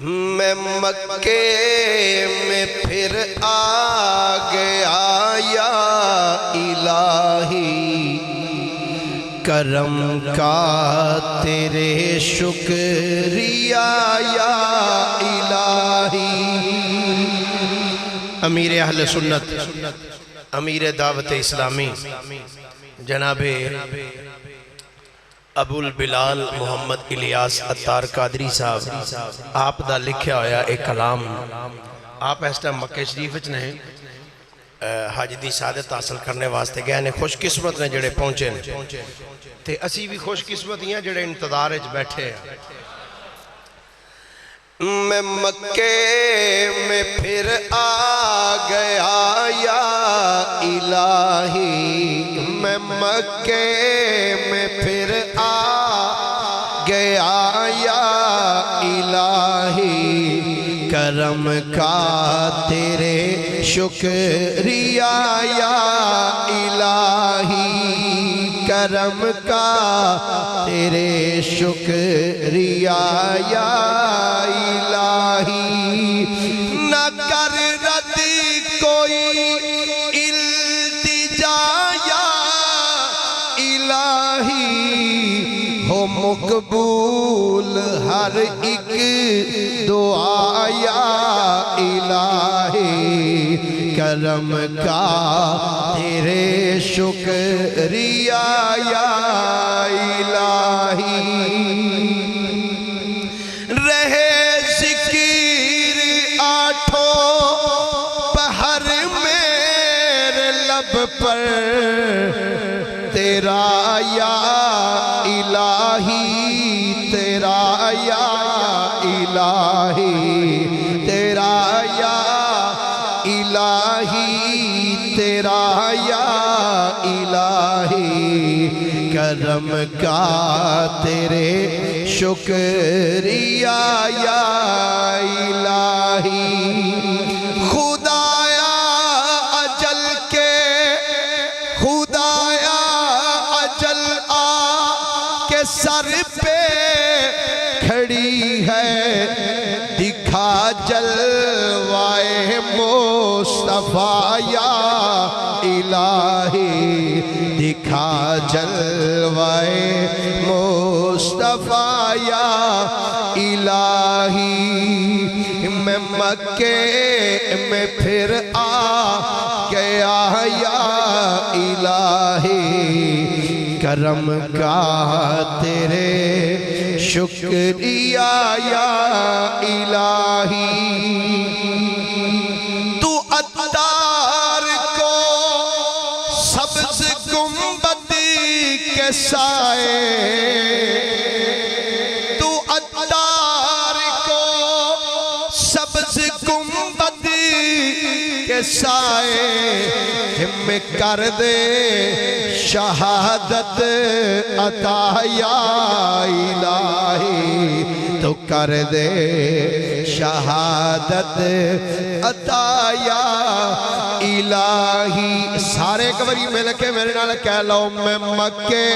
میں مکے میں پھر آ گیا یا الہی، کرم کا تیرے شکریہ یا الہی۔ امیر اہل سنت، امیر دعوت اسلامی جناب ابو البلال محمد الیاس عطار قادری صاحب آپ دا لکھیا ہویا ایک کلام، آپ اس ٹائم مکہ شریف وچ نے حج دی سعادت حاصل کرنے واسطے گئے نے، خوش قسمت نے جڑے پہنچے تے اسی بھی خوش قسمت ہیں جڑے انتظار وچ بیٹھے ہیں۔ میں مکے میں پھر آ گیا یا الہی، میں مکے میں پھر آ گیا یا الہی، کرم کا تیرے شکریہ یا الہی، کرم کا تیرے شکریہ یا الہی۔ نہ کر رد کوئی التجا یا الہی، ہو مقبول ہر ایک دعا یا الہی، کرم کا تیرے شکریہ یا الہی۔ رہے ذکر آٹھوں پہر میرے لب پر تیرا یا الہی، تیرا یا الہی، تیرا یا الہی، تیرا یا الہی، کرم کا تیرے شکریہ یا الہی۔ خدایا اجل کے، خدایا اجل آ کے سر پہ کھڑی ہے، دکھا جلوائے مصطفیٰ یا الہی، دکھا جلوائے مصطفیٰ یا الہی۔ میں مکے میں پھر آ گیا یا الہی، کرم کا تیرے شکریہ یا الہی۔ تو عطار کو سبز گنبد کے سائے، تو عطار کو سبز گنبد کے سائے میں کر دے شہادت عطا یا الہی، تو کر دے شہادت عطا یا الہی۔ سارے کبری مل کے میرے نال کہہ لو، میں مکے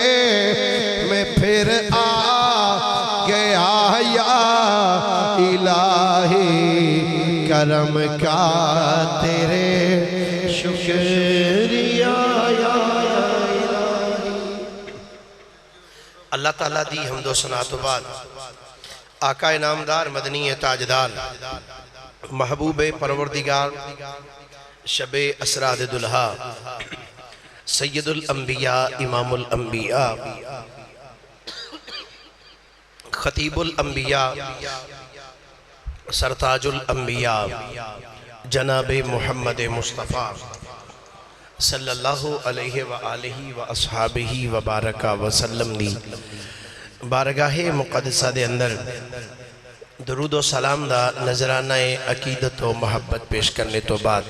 میں پھر آ گیا یا الہی، کرم کا تیرے شکریہ یا الہی۔ اللہ تعالیٰ دی حمد و ثنا تو بعد آقا انعامدار مدنی تاجدار محبوب پروردگار شب اسراد دلہا سید الانبیاء امام الانبیاء خطیب الانبیاء سرتاج الانبیاء جناب محمد مصطفیٰ صلی اللہ علیہ وآلہ وآصحابہ وبارکہ وسلم دی بارگاہ مقدسہ دے اندر درود و سلام دا نظرانہ عقیدت و محبت پیش کرنے تو بعد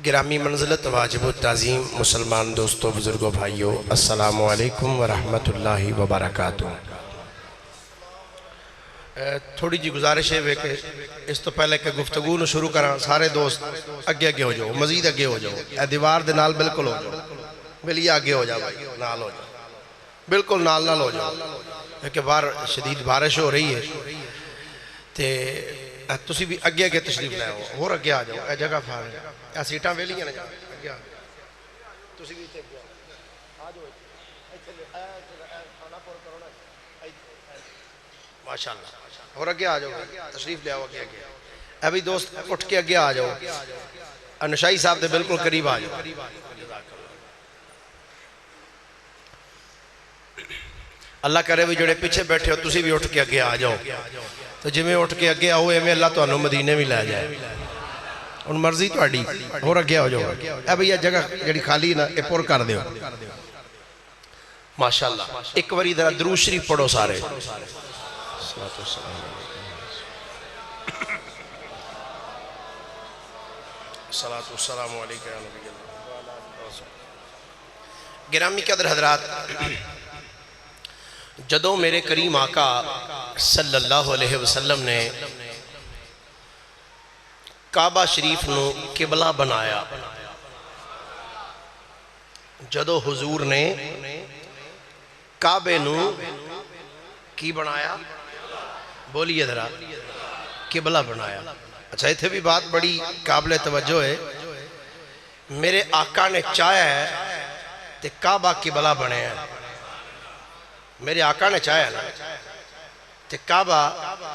گرامی منزلت واجب و تعظیم مسلمان دوستو بزرگو بھائیو، السلام علیکم ورحمت اللہ وبرکاتہ۔ تھوڑی جی گزارش ہے کہ اس تو پہلے کہ گفتگو نو شروع کرنا، سارے دوست اگے اگے ہو جاؤ، مزید اگے ہو جاؤ، اے دیوار دے نال بالکل ہو جاؤ، بلی آگے ہو جاؤ، نال ہو جاؤ، بالکل نال نال ہو جاؤ، کہ بار شدید بارش ہو رہی ہے تے تسی بھی اگے اگے تشریف لے آؤ اور اگے آ جاؤ، اے جگہ فار ہے، اے سیٹاں ویلیاں نے، اگے آ تسی بھی تے آ جاؤ، ماشاءاللہ اور اگے آ جاؤ، تشریف لے آؤ اگے اگے۔ اے بھی دوست اٹھ کے اگے آ جاؤ، نشائی صاحب دے بالکل قریب آ جاؤ۔ اللہ کرے بھی جڑے پیچھے بیٹھے ہو تسی بھی اٹھ کے اگے آ جاؤ، تو جی میں اٹھ کے اگے آؤ ایویں اللہ تو انہوں مدینے بھی لے جائے، ان مرضی تو اڈی اور اگے آ جاؤ۔ اے بھئی یہ جگہ جڑی خالی نا اے پر کر دیو ماشاءاللہ۔ ایک وری ذرا درود شریف پڑھو سارے۔ صلاۃ والسلام علیکہ یا نبی اللہ۔ گرامی قدر حضرات، جدوں میرے کریم آقا صلی اللہ علیہ وسلم نے کعبہ شریف نو قبلہ بنایا، جدوں حضور نے کعبے نو کی بنایا، بولیے ذرا، قبلہ بنایا۔ اچھا ایتھے بھی بات بڑی قابل توجہ ہے، میرے آقا نے چاہیا ہے تے کعبہ قبلہ بنے ہیں، میرے آقا نے چاہیا ہے نا تے کعبہ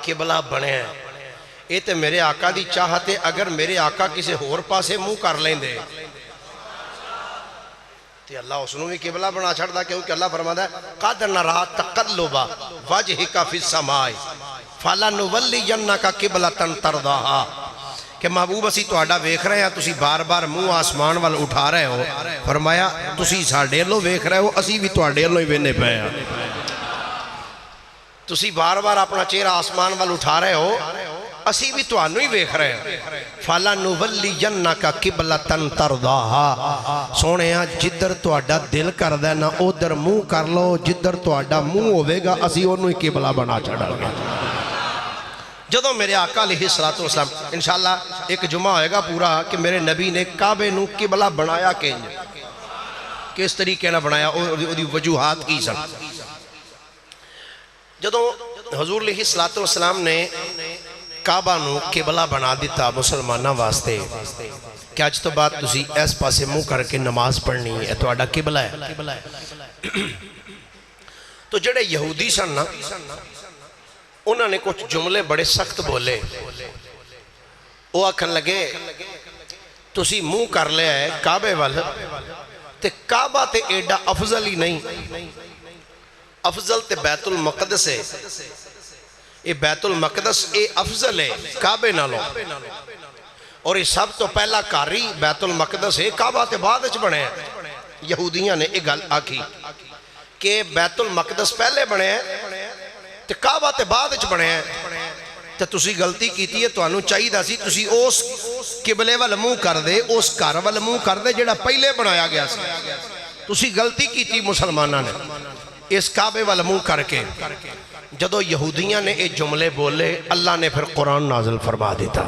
قبلہ بنے ہیں۔ یہ تے میرے آقا دی چاہتے، اگر میرے آقا کسی ہور پاسے منہ کر لیں دے تے اللہ اس نو بھی قبلہ بنا چھڑ دا، کیونکہ اللہ فرماتا ہے قَدْ نَرَا تَقَلُّبَ وَجْهِكَ فِي السَّمَاءِ فَلَنُوَلِّيَنَّكَ قِبْلَةً تَرْضَاهَا، کہ محبوب اسی تو آڈا ویکھ رہے ہیں، تسی بار بار منہ آسمان وال اٹھا رہے ہو، فرمایا تسی ساڈے لو ویکھ رہے ہو، اسی بھی تو آڈے لو ہی وینے پہ ہیں، تسی بار بار اپنا چہرہ آسمان وال اٹھا رہے ہو، اسی بھی تو آنو ہی ویکھ رہے ہیں۔ فَلَنُوَلِّيَنَّكَ قِبْلَةً تَرْضَاهَا، سونے ہاں جدر تو آڈا دل کر دینا ادھر منہ کر لو، جدر تو آڈا منہ ہوئے گا اسی انہوں ہی قبلہ بنا چھڑا گا۔ جدوں میرے آقا علیہ السلام، انشاءاللہ ایک جمعہ ہوئے گا پورا کہ میرے نبی نے کعبے نو قبلہ بنایا کس طریقے نہ بنایا، وہ وجوہات کی سن۔ جدوں حضور علیہ السلام نے کعبہ نو قبلہ بنا دیتا مسلمانہ واسطے کہ آج تو بات تسی ایس پاسے منہ کر کے نماز پڑھنی ہے، تو آڈا قبلہ ہے۔ تو جڑے یہودی سن نا، انہوں نے کچھ جملے بڑے سخت بولے، وہ آکھن لگے تسی منہ کر لیا ہے کعبے وال، تے کعبہ تے ایڈا افضل ہی نہیں، افضل تے بیت المقدس ہے، یہ بیت المقدس اے افضل ہے کعبے نالوں، اور یہ سب تو پہلا کاری بیت المقدس ہے، کعبہ تے بعد اچ بنے ہیں۔ یہودیاں نے ایک گل آکھی کہ بیت المقدس پہلے بنے ہیں تے کعبہ تے بعد اچ بنے ہیں، تے تسی غلطی کیتی ہے، تو انہوں چاہی دا سی تسی اس قبلے وال منہ کر دے، اس گھر وال منہ کر دے جڑا پہلے بنایا گیا سی، تسی غلطی کیتی مسلمانہ نے اس کعبے وال منہ کر کے۔ جدو یہودیاں نے یہ جملے بولے، اللہ نے پھر قرآن نازل فرما دیتا،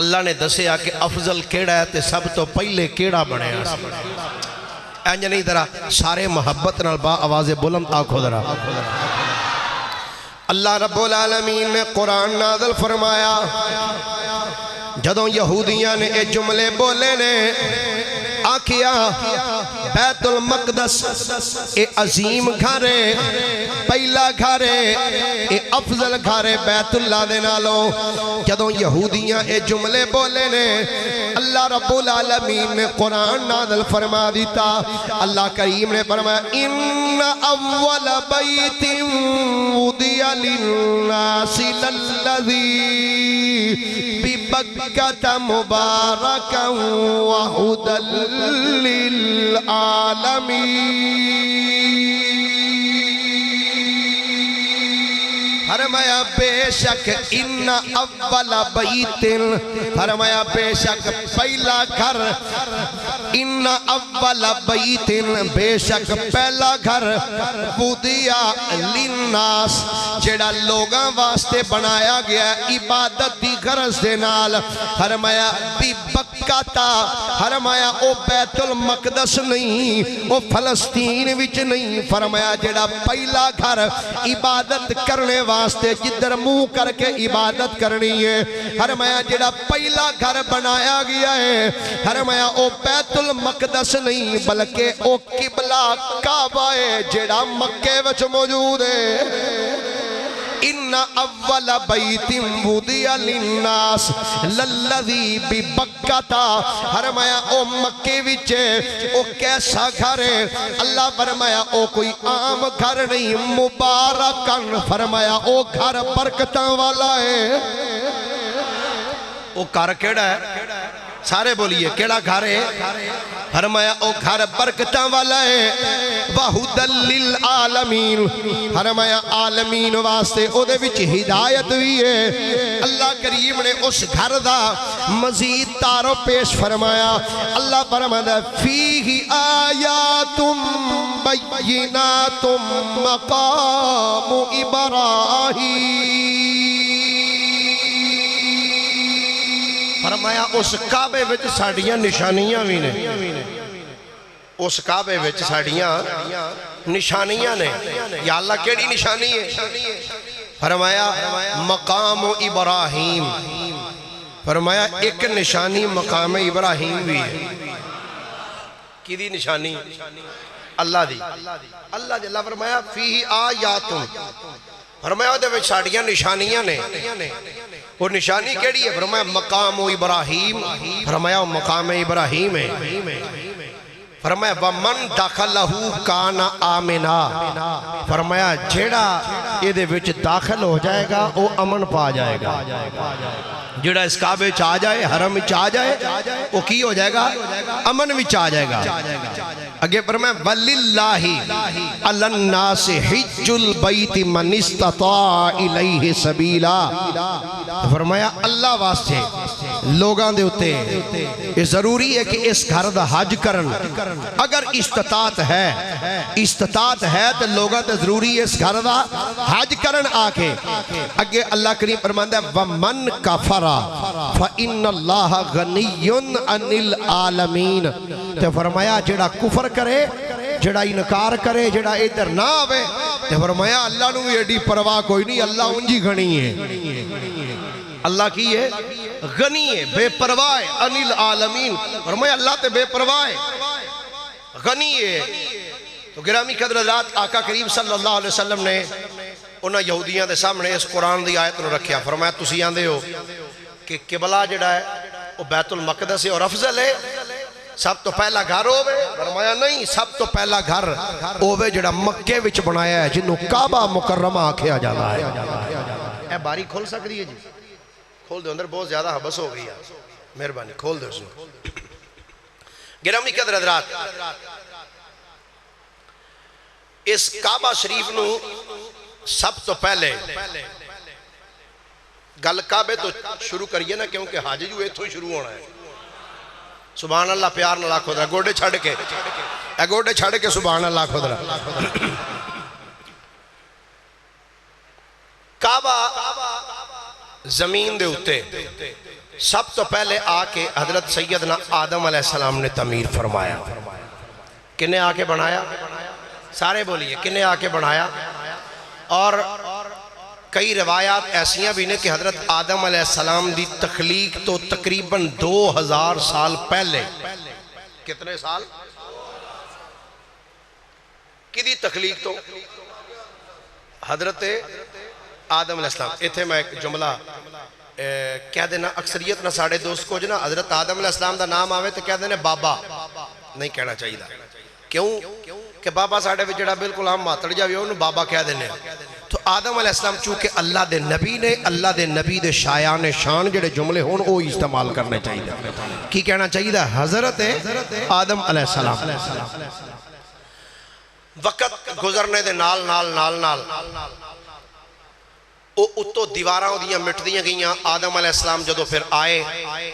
اللہ نے دسیا کہ افضل کیڑا ہے تے سب تو پہلے کیڑا بنے ہیں۔ اینج نہیں درہ سارے محبت نال با آواز بلند آنکھو درہ، اللہ رب العالمین نے قرآن نازل فرمایا، جدوں یہودیاں نے یہ جملے بولے نے آکھیا بیت المقدس اے عظیم گھرے، پہلا گھرے، اے افضل گھرے بیت اللہ دے نالو۔ جدوں یہودیاں اے جملے بولے نے، اللہ رب العالمین نے قرآن نازل فرما دیتا، اللہ کریم نے فرمایا ان اول بیت وضع للناس للذی ببکۃ مبارکا وہدی للعالمین۔ فرمایا بے شک ان اول بیت، فرمایا بے شک پہلا گھر، ان اول بیت بے شک پہلا گھر، وضع للناس جڑا لوگاں واسطے بنایا گیا عبادت دی غرض دے نال، فرمایا ببکۃ بکاتا فرمایا او بیت المقدس نہیں او فلسطین وچ نہیں فرمایا جڑا پہلا گھر عبادت کرنے واسطے جدر منہ کر کے عبادت کرنی ہے فرمایا جڑا پہلا گھر بنایا گیا ہے فرمایا او بیت المقدس نہیں بلکہ او قبلہ کعبہ ہے جڑا مکے وچ موجود ہے ان اول بیت وضع للناس للذی ببکتا فرمایا او مکے وچ او کیسا گھر ہے اللہ فرمایا او کوئی عام گھر نہیں مبارکن فرمایا او گھر برکتاں والا ہے او گھر کیڑا ہے سارے بولیے کیڑا گھر ہے فرمایا او گھر برکتاں والا ہے وَہُدًى لِلْعَالَمِينَ فرمایا عالمین واسطے او دے وچ ہدایت بھی ہے اللہ کریم نے اس گھر دا مزید تارو پیش فرمایا اللہ فرمایا فیہ آیات بینات مقام ابراہیم فرمایا اس کعبے وچ ساڑیاں نشانیاں بھی نے اس کعبے وچ ساڑیاں نشانیاں نے یا اللہ کیڑی نشانی ہے فرمایا مقام ابراہیم فرمایا ایک نشانی مقام ابراہیم بھی ہے کی دی نشانی اللہ دی اللہ جل فرمایا فیہ آیاتن فرمایا دے وچ ساڑیاں نشانیاں نے وہ نشانی کیڑی ہے فرمایا مقام ابراہیم فرمایا مقام ابراہیم ہے فرمایا وَمَنْ دَخَلَهُ كَانَ آمِنًا فرمایا جیڑا یہ دے وچ داخل ہو جائے گا وہ امن پا جائے گا جیڑا اس کعبے چاہ جائے حرم چاہ جائے وہ کی ہو جائے گا امن بھی چاہ جائے گا اگے فرمایا وَلِلَّهِ عَلَى النَّاسِ حِجُّ الْبَيْتِ مَنِ اسْتَطَاعَ إِلَيْهِ سَبِيلًا فرمایا اللہ واسطے لوگاں دے ہوتے یہ ضروری ہے کہ اس گھر دا حج کرن اگر استطاعت ہے تو لوگاں تے ضروری ہے اس گھر دا حج کرن آکے اگے اللہ کریم فرماندا ہے وَمَنْ كَفَرَ فَإِنَّ اللَّهَ غَنِيٌّ عَنِ الْعَالَمِينَ تے فرمایا جڑا کفر کرے جڑا انکار کرے جڑا ادھر نہ آوے تے فرمایا اللہ نو ایڈی پرواہ کوئی نہیں اللہ انجی گھنی ہے اللہ کی ہے غنی ہے بے پرواہ ہے عَنِ الْعَالَمِينَ فرمایا اللہ تے بے پرواہ ہے غنی ہے تو گرامی قدر حضرات آقا کریم صلی اللہ علیہ وسلم نے انہاں یہودیاں دے سامنے اس قرآن دی آیت نو رکھیا فرمایا تسی آندے ہو کہ قبلہ جڑا ہے وہ بیت المقدس ہے اور افضل ہے سب تو پہلا گھر ہوئے فرمایا نہیں سب تو پہلا گھر ہوئے جڑا مکے وچ بنایا ہے جنہوں کعبہ مکرمہ آکھیا جانا ہے اے باری کھول سکتی ہے جی کھول دو اندر بہت زیادہ حبس ہو گئی ہے مہربانی کھول دو اس نے گرامی قدر حضرات اس کعبہ شریف نو سب تو پہلے گل کعبے تو شروع کریے نا کیونکہ حج جو ایتھوں شروع ہونا ہے سبحان اللہ پیار نہ لاکھو درہ گوڑے چھڑ کے سبحان اللہ خودرہ کعبہ زمین دے ہوتے سب تو پہلے آکے حضرت سیدنا آدم علیہ السلام نے تعمیر فرمایا کنے آکے بنایا سارے بولیے کنے آکے بنایا اور کئی روایات ایسیاں بھی نے کہ حضرت آدم علیہ السلام دی تخلیق تو تقریباً 2000 سال پہلے کتنے سال کی دی تخلیق تو حضرت آدم علیہ السلام ایتھے میں ایک جملہ کہہ دینا اکثریت نہ ساڑھے دوست کو جنا حضرت آدم علیہ السلام دا نام آوے تو کہہ دینا بابا نہیں کہنا چاہیے کیوں کہ بابا ساڑھے بھی جڑا بالکل ہم ماتڑ جاوے انہوں بابا کہہ دینے تو آدم علیہ السلام چونکہ اللہ دے نبی نے اللہ دے نبی دے شایان شان جڑے جملے ہون وہ استعمال کرنے چاہیے کی کہنا چاہیے حضرت آدم علیہ السلام وقت گزرنے دے نال نال نال نال اتو دیواراں دیاں مٹ دیاں گئیاں آدم علیہ السلام جدو پھر آئے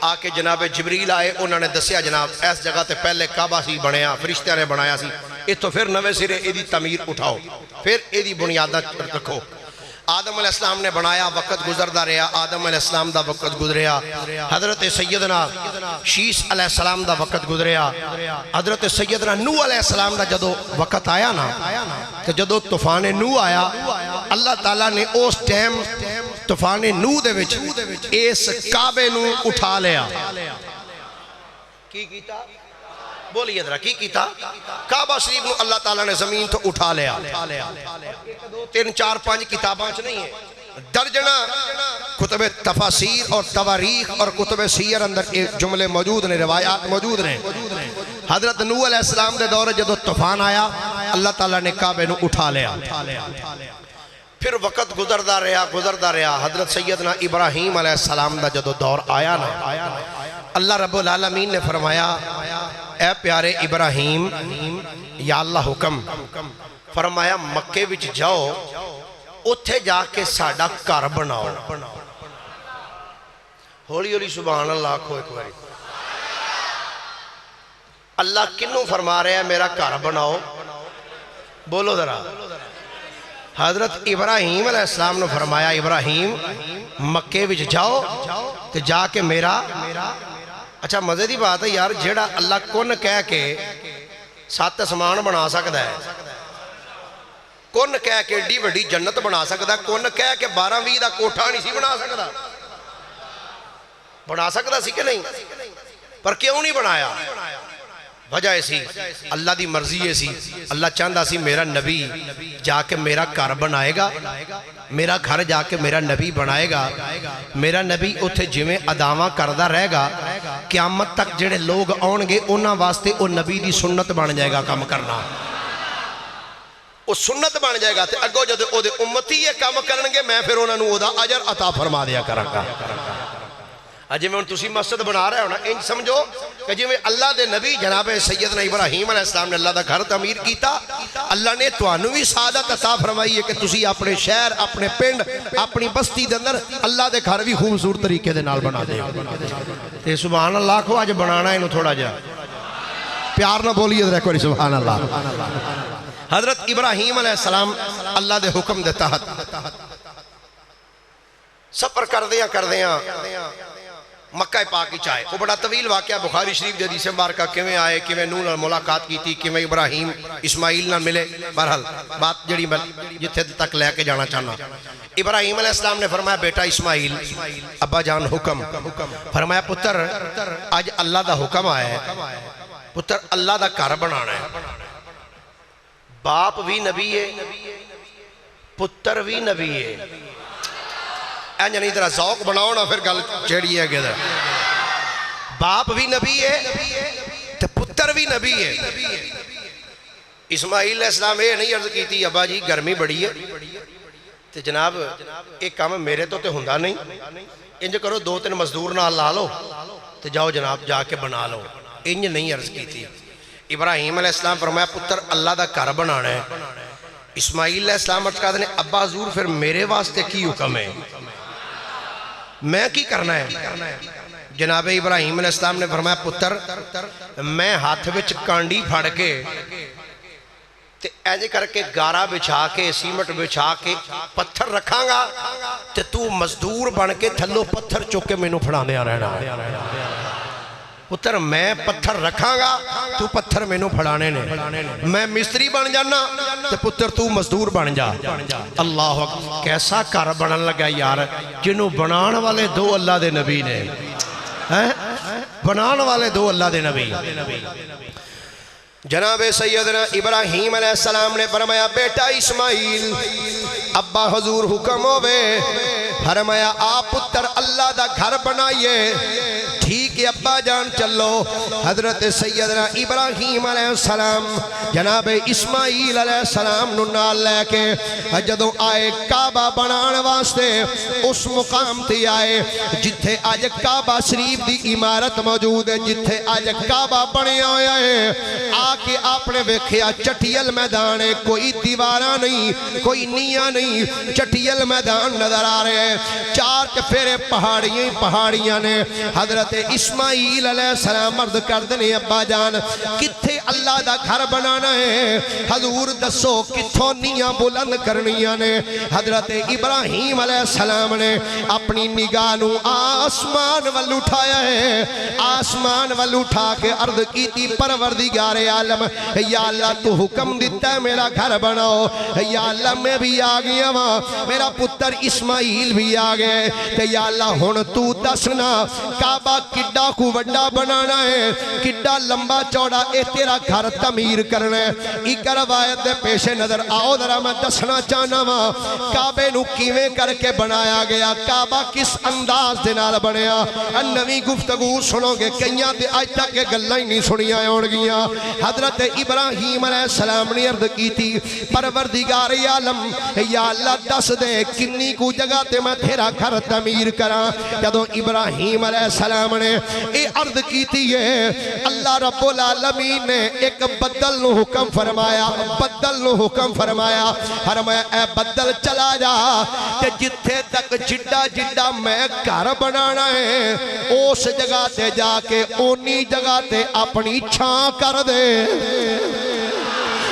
آکے جناب جبریل آئے انہوں نے دسیا جناب ایس جگہ تے پہلے کعبہ سی بنیا فرشتہ نے بنایا سی یہ تو پھر نوے سرے ایدی تعمیر اٹھاؤ پھر ایدی بنیادہ رکھو آدم علیہ السلام نے بنایا، وقت گزردہ رہا، آدم علیہ السلام دا وقت گزریا، حضرت سیدنا شیش علیہ السلام دا وقت گزریا، حضرت سیدنا نوح علیہ السلام دا جدو وقت آیا نا کہ جدو طوفان نوح آیا، اللہ تعالیٰ نے اس ٹائم طوفان نوح دے وچ اس کعبے نو اٹھا لیا۔ کی کیتا؟ بولیے ذرا کی کیتا؟ کعبہ شریف نو اللہ تعالیٰ نے زمین تو اٹھا لیا۔ 3 4 5 کتاباں چ نہیں ہے، درجنہ کتب تفاسیر اور تواریخ اور کتب سیر اندر جملے موجود نے، روایات موجود نے۔ حضرت نوح علیہ السلام دے دور جدو طوفان آیا، اللہ تعالیٰ نے کعبے نو اٹھا لیا۔ پھر وقت گزردہ رہا، حضرت سیدنا ابراہیم علیہ السلام دا جدو دور آیا نا، اللہ رب العالمین نے فرمایا اے پیارے ابراہیم، یا اللہ حکم فرمایا مکے وچ جاؤ، اتھے جا کے ساڑا گھر بناؤ۔ ہولی ہولی سبحان اللہ کھوئے کھوئے۔ اللہ کنوں فرما رہے ہیں میرا گھر بناؤ؟ بولو ذرا۔ حضرت ابراہیم علیہ السلام نے فرمایا ابراہیم مکے وچ جاؤ تو جا کے میرا، اچھا مزے دی بات ہے یار، جیڑا اللہ کن کہہ کے 7 اسمان بنا سکتا ہے، کن کہہ کے ڈی وڈی جنت بنا سکتا ہے، کن کہہ کے 12-20 دا کوٹھا نہیں سی بنا سکتا سی کہ نہیں؟ پر کیوں نہیں بنایا؟ وجہ ایسی اللہ دی مرضی ایسی، اللہ چاہتا سی میرا نبی جا کے میرا گھر بنائے گا، میرا گھر جا کے میرا نبی بنائے گا، میرا نبی اتھے جویں اداواں کردہ رہے گا، قیامت تک جڑے لوگ آنگے انہاں واسطے او نبی دی سنت بن جائے گا کام کرنا، او سنت بن جائے گا، تے اگو جدے او دے امتی یہ کام کرنگے میں پھر انہاں نو او دا اجر عطا فرما دیا کروں گا۔ اجے میں ان تسی مسجد بنا رہے ہو نا، انج سمجھو کہ جی میں اللہ دے نبی جناب سیدنا ابراہیم علیہ السلام نے اللہ دا گھر تعمیر کیتا، اللہ نے توانو بھی سعادت عطا فرمائی ہے کہ تسی اپنے شہر، اپنے پنڈ، اپنی بستی دے اندر اللہ دے گھر بھی خوبصورت طریقے دے نال بنا دے۔ تے سبحان اللہ کو آج بنانا ہے انہوں تھوڑا جا پیار نہ بولیے ذرا کوئی سبحان اللہ۔ حضرت ابراہیم علیہ السلام اللہ دے حکم دے تحت سفر کر دیاں مکہ پاک کی چاہے، وہ بڑا طویل واقعہ بخاری شریف جدی سے مبارکہ کیویں آئے، کیویں نوح نال ملاقات کی تھی، کیویں ابراہیم اسماعیل نال ملے، بہرحال بات جڑی جتھے تک لے کے جانا چاہنا۔ ابراہیم علیہ السلام نے فرمایا بیٹا اسماعیل، ابا جان حکم، فرمایا پتر آج اللہ دا حکم آیا ہے، پتر اللہ دا گھر بنانا ہے، باپ بھی نبی ہے پتر بھی نبی ہے، اینجا نہیں ذرا ذوق بناؤ نا پھر گل چیڑی ہے گدر، باپ بھی نبی ہے تو پتر بھی نبی ہے۔ اسماعیل علیہ السلام یہ نہیں عرض کی تھی ابا جی گرمی بڑی ہے تو جناب ایک کام میرے تو ہوندا نہیں، انج کرو 2-3 مزدور نہ لا لو تو جاؤ جناب جا کے بنا لو، انج نہیں عرض کی تھی۔ ابراہیم علیہ السلام فرمایا پتر اللہ دا گھر بنانا ہے، اسماعیل علیہ السلام عرض کہتے ہیں ابا حضور پھر میرے واسطے کی حکم ہے، میں کی کرنا ہے؟ جناب ابراہیم علیہ السلام نے فرمایا پتر میں ہاتھ وچ کانڈی پھڑ کے تے ایجے کر کے گارا بچھا کے سیمٹ بچھا کے پتھر رکھاں گا تے تو مزدور بن کے تھلو پتھر چوکے میں نو پھڑانے آ رہنا ہے۔ پتر میں پتھر رکھاں گا تو پتھر میں نو پھڑانے نے، میں مستری بن جانا تے پتر تو مزدور بن جا۔ اللہ اکبر، کیسا گھر بنن لگا یار، جنہوں بنان والے 2 اللہ دے نبی نے، بنان والے 2 اللہ دے نبی۔ جناب سیدنا ابراہیم علیہ السلام نے فرمایا بیٹا اسماعیل ابا حضور حکم ہوئے، فرمایا آپ پتر اللہ دا گھر بنائیے، ٹھیک ہے ابا جان چلو۔ حضرت سیدنا ابراہیم علیہ السلام جناب اسماعیل علیہ السلام نو نال لے کے جدوں آئے کعبہ بنان واسطے اس مقام تے آئے جتھے آج کعبہ شریف دی عمارت موجود ہے، جتھے آج کعبہ بنے ہوئے ہیں، آ کے آپ نے ویکھیا چٹیل میدان ہے، کوئی دیواراں نہیں، کوئی نیاں نہیں، چٹیل میدان نظر آ رہے ہیں۔ چار چفیرے پہاڑیاں پہاڑیاں نے حضرت اسماعیل علیہ السلام عرض کردنے ابا جان کتھے اللہ دا گھر بنانا ہے حضور دسو کتھوں نیاں بلند کرنیاں نے حضرت ابراہیم علیہ السلام نے اپنی نگاہ نو آسمان وال اٹھایا ہے آسمان وال اٹھا کے عرض کی تھی پروردگار عالم یا اللہ تو حکم دیتا ہے میرا گھر بناؤ یا اللہ میں بھی آگیا وہاں میرا پتر اسماعیل بھی آگئے تے یا اللہ ہون تو دسنا کعبہ کڈا کو وڈا بنانا ہے کڈا لمبا چوڑا اے تیرا گھر تعمیر کرنا ہے ایک روایت دے پیش نظر آؤ ذرا میں دسنا چاہنا وا کعبے نو کیویں کر کے بنایا گیا کعبہ کس انداز دے نال بنیا نویں گفتگو سنو گے کئیاں تے اج تک کے گلاں ہی نہیں سنیاں ہون گیاں حضرت ابراہیم علیہ السلام نے عرض کی تھی پروردگار عالم یا اللہ دس دے کنی کو جگہ تے میں تیرا گھر تعمیر کراں جدوں ابراہیم علیہ السلام نے اے عرض کی تھی اللہ رب العالمین نے ایک بدل نو حکم فرمایا بدل نو حکم فرمایا فرمایا اے بدل چلا جا کہ جتھے تک جڈا جڈا میں گھر بنانا ہے اس جگہ تے جا کے اونی جگہ تے اپنی چھاں کر دے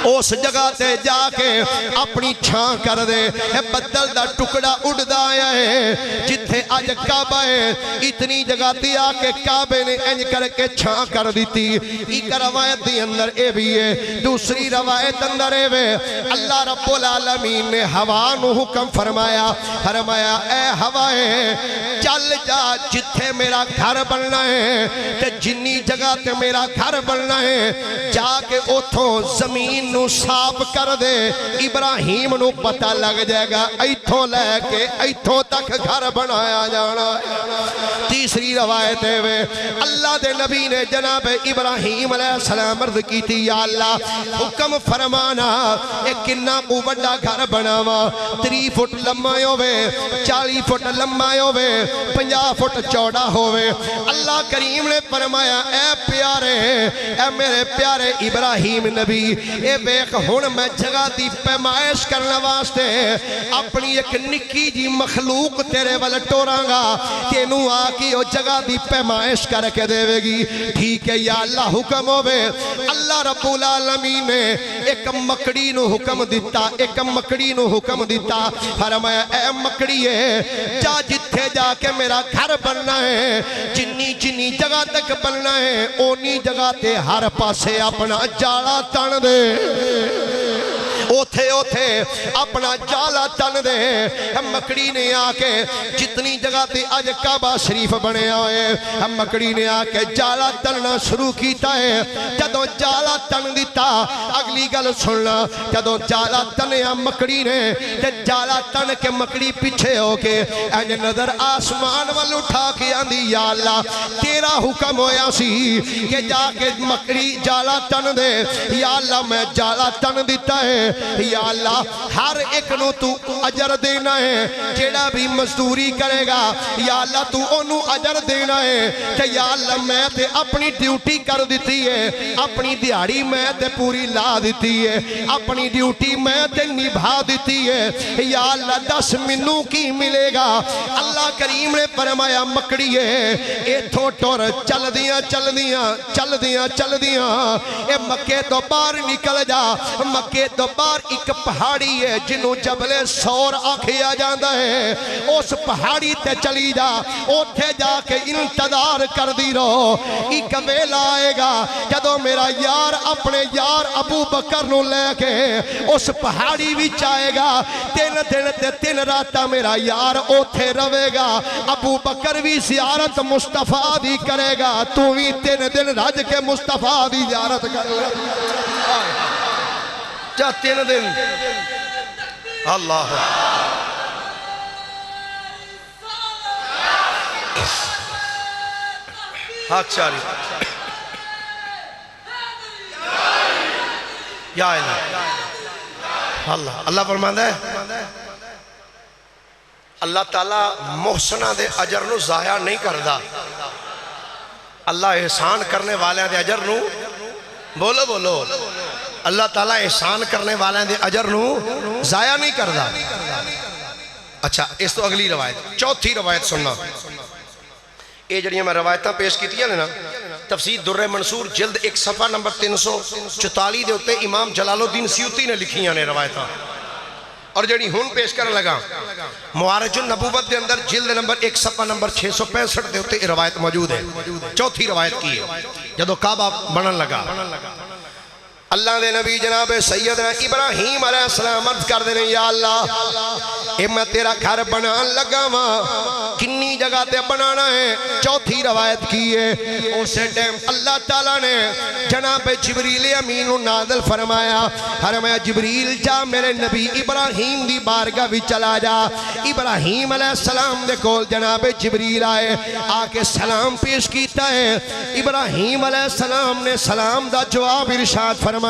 اس جگہ تے جا کے اپنی چھاں کر دے بدل دا ٹکڑا اڑدا آیا ہے جتھے آج کعبہ ہے اتنی جگہ تے آ کے کعبے نے انج کر کے چھاں کر دیتی ایک روایت دی اندر اے بھی ہے دوسری روایت اندر اے بھی اللہ رب العالمین نے ہوا نو حکم فرمایا فرمایا اے ہوا ہے چل جا جتھے میرا گھر بننا ہے تے جنی جگہ تے میرا گھر بننا ہے جا کے اتھوں زمین نو صاف کر دے ابراہیم نو پتہ لگ جائے گا ایتھوں لے کے ایتھوں تک گھر بنایا جانا تیسری روایت ہے اللہ دے نبی نے جناب ابراہیم علیہ السلام عرض کی تھی یا اللہ حکم فرمانا ایک کنہ کو بڑا گھر بناوا 3 فٹ لمبا ہوئے 40 فٹ لمبا ہوئے 50 فٹ چوڑا ہوئے اللہ کریم نے فرمایا اے پیارے اے میرے پیارے ابراہیم نبی اے بیک ہون میں جگہ دی پیمائش کرنے واسطے اپنی ایک نکی جی مخلوق تیرے والے ٹورانگا تینو آکی او جگہ دی پیمائش کر کے دے گی ٹھیک ہے یا اللہ حکم ہوئے اللہ رب العالمین نے ایک مکڑی نو حکم دیتا ایک مکڑی نو حکم دیتا فرمایا اے مکڑی ہے جا جتھے جا کے میرا گھر بننا ہے جنی جنی جگہ تک بننا ہے اونی جگہ تے ہر پاسے اپنا جالا تن دے اوتھے اوتھے اپنا جالا تن دے مکڑی نے آکے جتنی جگہ تے آج کعبہ شریف بنے آئے مکڑی نے آکے جالا تننا شروع کیتا ہے جدوں جالا تن دیتا اگلی گل سننا جدوں جالا تنیا مکڑی نے جالا تن کے مکڑی پیچھے ہو کے انج نظر آسمان وال اٹھا کے آندی یا اللہ تیرا حکم ہویا سی کہ جا کے مکڑی جالا تن دے یا اللہ میں جالا تن دیتا ہے یا اللہ ہر ایک نو تو اجر دینا ہے جیڑا بھی مزدوری کرے گا یا اللہ تو انو اجر دینا ہے کہ یا اللہ میں تے اپنی ڈیوٹی کر دیتی ہے اپنی دیاری میں تے پوری لا دیتی ہے اپنی ڈیوٹی میں تے نبھا دیتی ہے یا اللہ 10 منو کی ملے گا اللہ کریم نے فرمایا مکڑی ہے اے تھو ٹور چل دیاں چل دیاں چل دیاں چل دیاں اے مکے تو باہر نکل جا مکے تو باہر ایک پہاڑی ہے جنہوں جبل سور آکھیا جاندہ ہے اس پہاڑی تے چلی جا اوتھے جا کے انتظار کر دی رہو ایک ویلا آئے گا جدو میرا یار اپنے یار ابو بکر نو لے کے اس پہاڑی بھی چاہے گا 3 دن تے 3 راتہ میرا یار اوتھے روے گا ابو بکر بھی زیارت مصطفیٰ دی کرے گا تو بھی 3 دن رج کے مصطفیٰ دی زیارت کرے گا جا 3 دن اللہ حق چاری یا الہ اللہ فرماندہ ہے اللہ تعالیٰ محسنہ دے اجر نو ضائع نہیں کردہ اللہ احسان کرنے والے دے اجر نو بولو بولو اللہ تعالیٰ احسان کرنے والے دے اجر نو ضائع نہیں کردہ اچھا اس تو اگلی روایت چوتھی روایت سننا یہ جڑیاں میں روایتاں پیش کیتیاں نے نا تفسیر در منصور جلد 1 صفحہ نمبر 344 دے ہوتے امام جلال الدین سیوطی نے لکھیاں نے روایتاں اور جڑی ہون پیش کرنے لگا معارج النبوت دے اندر جلد نمبر 1 صفحہ نمبر 665 دے ہوتے روایت موجود ہے چوتھی روایت کی ہے جدو کعبہ بنن لگا اللہ دے نبی جناب سیدنا ابراہیم علیہ السلام عرض کر دینے یا اللہ اے میں تیرا گھر بنان لگا ماں کنی جگہ تے بنانا ہے چوتھی روایت کی ہے اسے ٹائم اللہ تعالیٰ نے جناب جبریل امین نازل فرمایا جبریل جا میرے نبی ابراہیم دی بارگاہ بھی چلا جا ابراہیم علیہ السلام دے کول جناب جبریل آئے آکے سلام پیش کیتا ہے ابراہیم علیہ السلام نے سلام دا جواب ارشاد فرمایا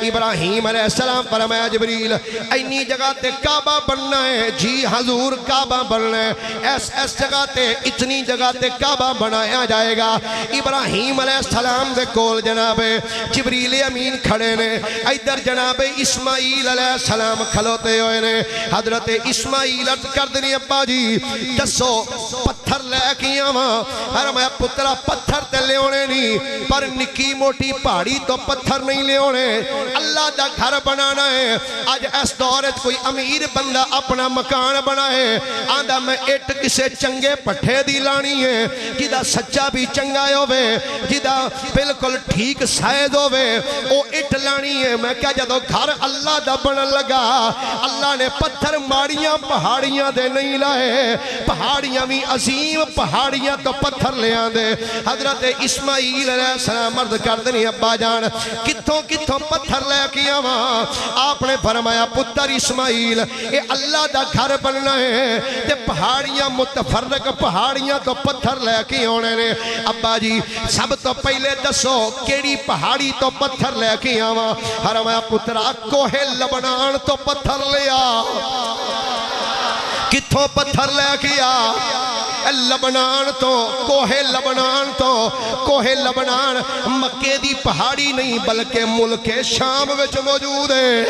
ابراہیم علیہ السلام فرمایا جبریل اینی جگہ تے کعبہ بننا ہے جی حضور کعبہ بننا ہے ایس جگہ تے اتنی جگہ تے کعبہ بنایا جائے گا ابراہیم علیہ السلام دے کول جناب جبریل امین کھڑے نے ادھر جناب اسماعیل علیہ السلام کھلوتے ہوئے نے حضرت اسماعیل عرض کر دنی ابا جی دسو پتھر لے کیا ماں فرمایا پترہ پتھر تے لے ہونے نہیں پر نکی موٹی پہاڑی تو پتھر نہیں لے ہونے اللہ دا گھر بنانا ہے آج اس دورت کوئی امیر بندہ اپنا مکان بنائے آندہ میں اٹ کسے چنگے پٹھے دی لانی ہے جدہ سچا بھی چنگائے ہوئے جدہ بالکل ٹھیک سائد ہوئے او اٹ لانی ہے میں کیا جدو گھر اللہ دا بنن لگا اللہ نے پتھر ماڑیاں پہاڑیاں دے نہیں لائے پہاڑیاں بھی عظیم پہاڑیاں تو پتھر لے آندے حضرت اسماعیل علیہ السلام عرض کر دنی ابا جان کتھوں پتھر لے کیا وہاں آپ نے فرمایا پتر اسماعیل اے اللہ دا گھر بننا ہے تے پہاڑیاں متفرق پہاڑیاں تو پتھر لے کے ہونے نے ابا جی سب تو پہلے دسو کیڑی پہاڑی تو پتھر لے کے آواں فرمایا پترا کوہ لبنان تو پتھر لیا کتھوں پتھر لے کیا لبنان تو کوہ لبنان مکے دی پہاڑی نہیں بلکہ ملک شام وچ موجود ہے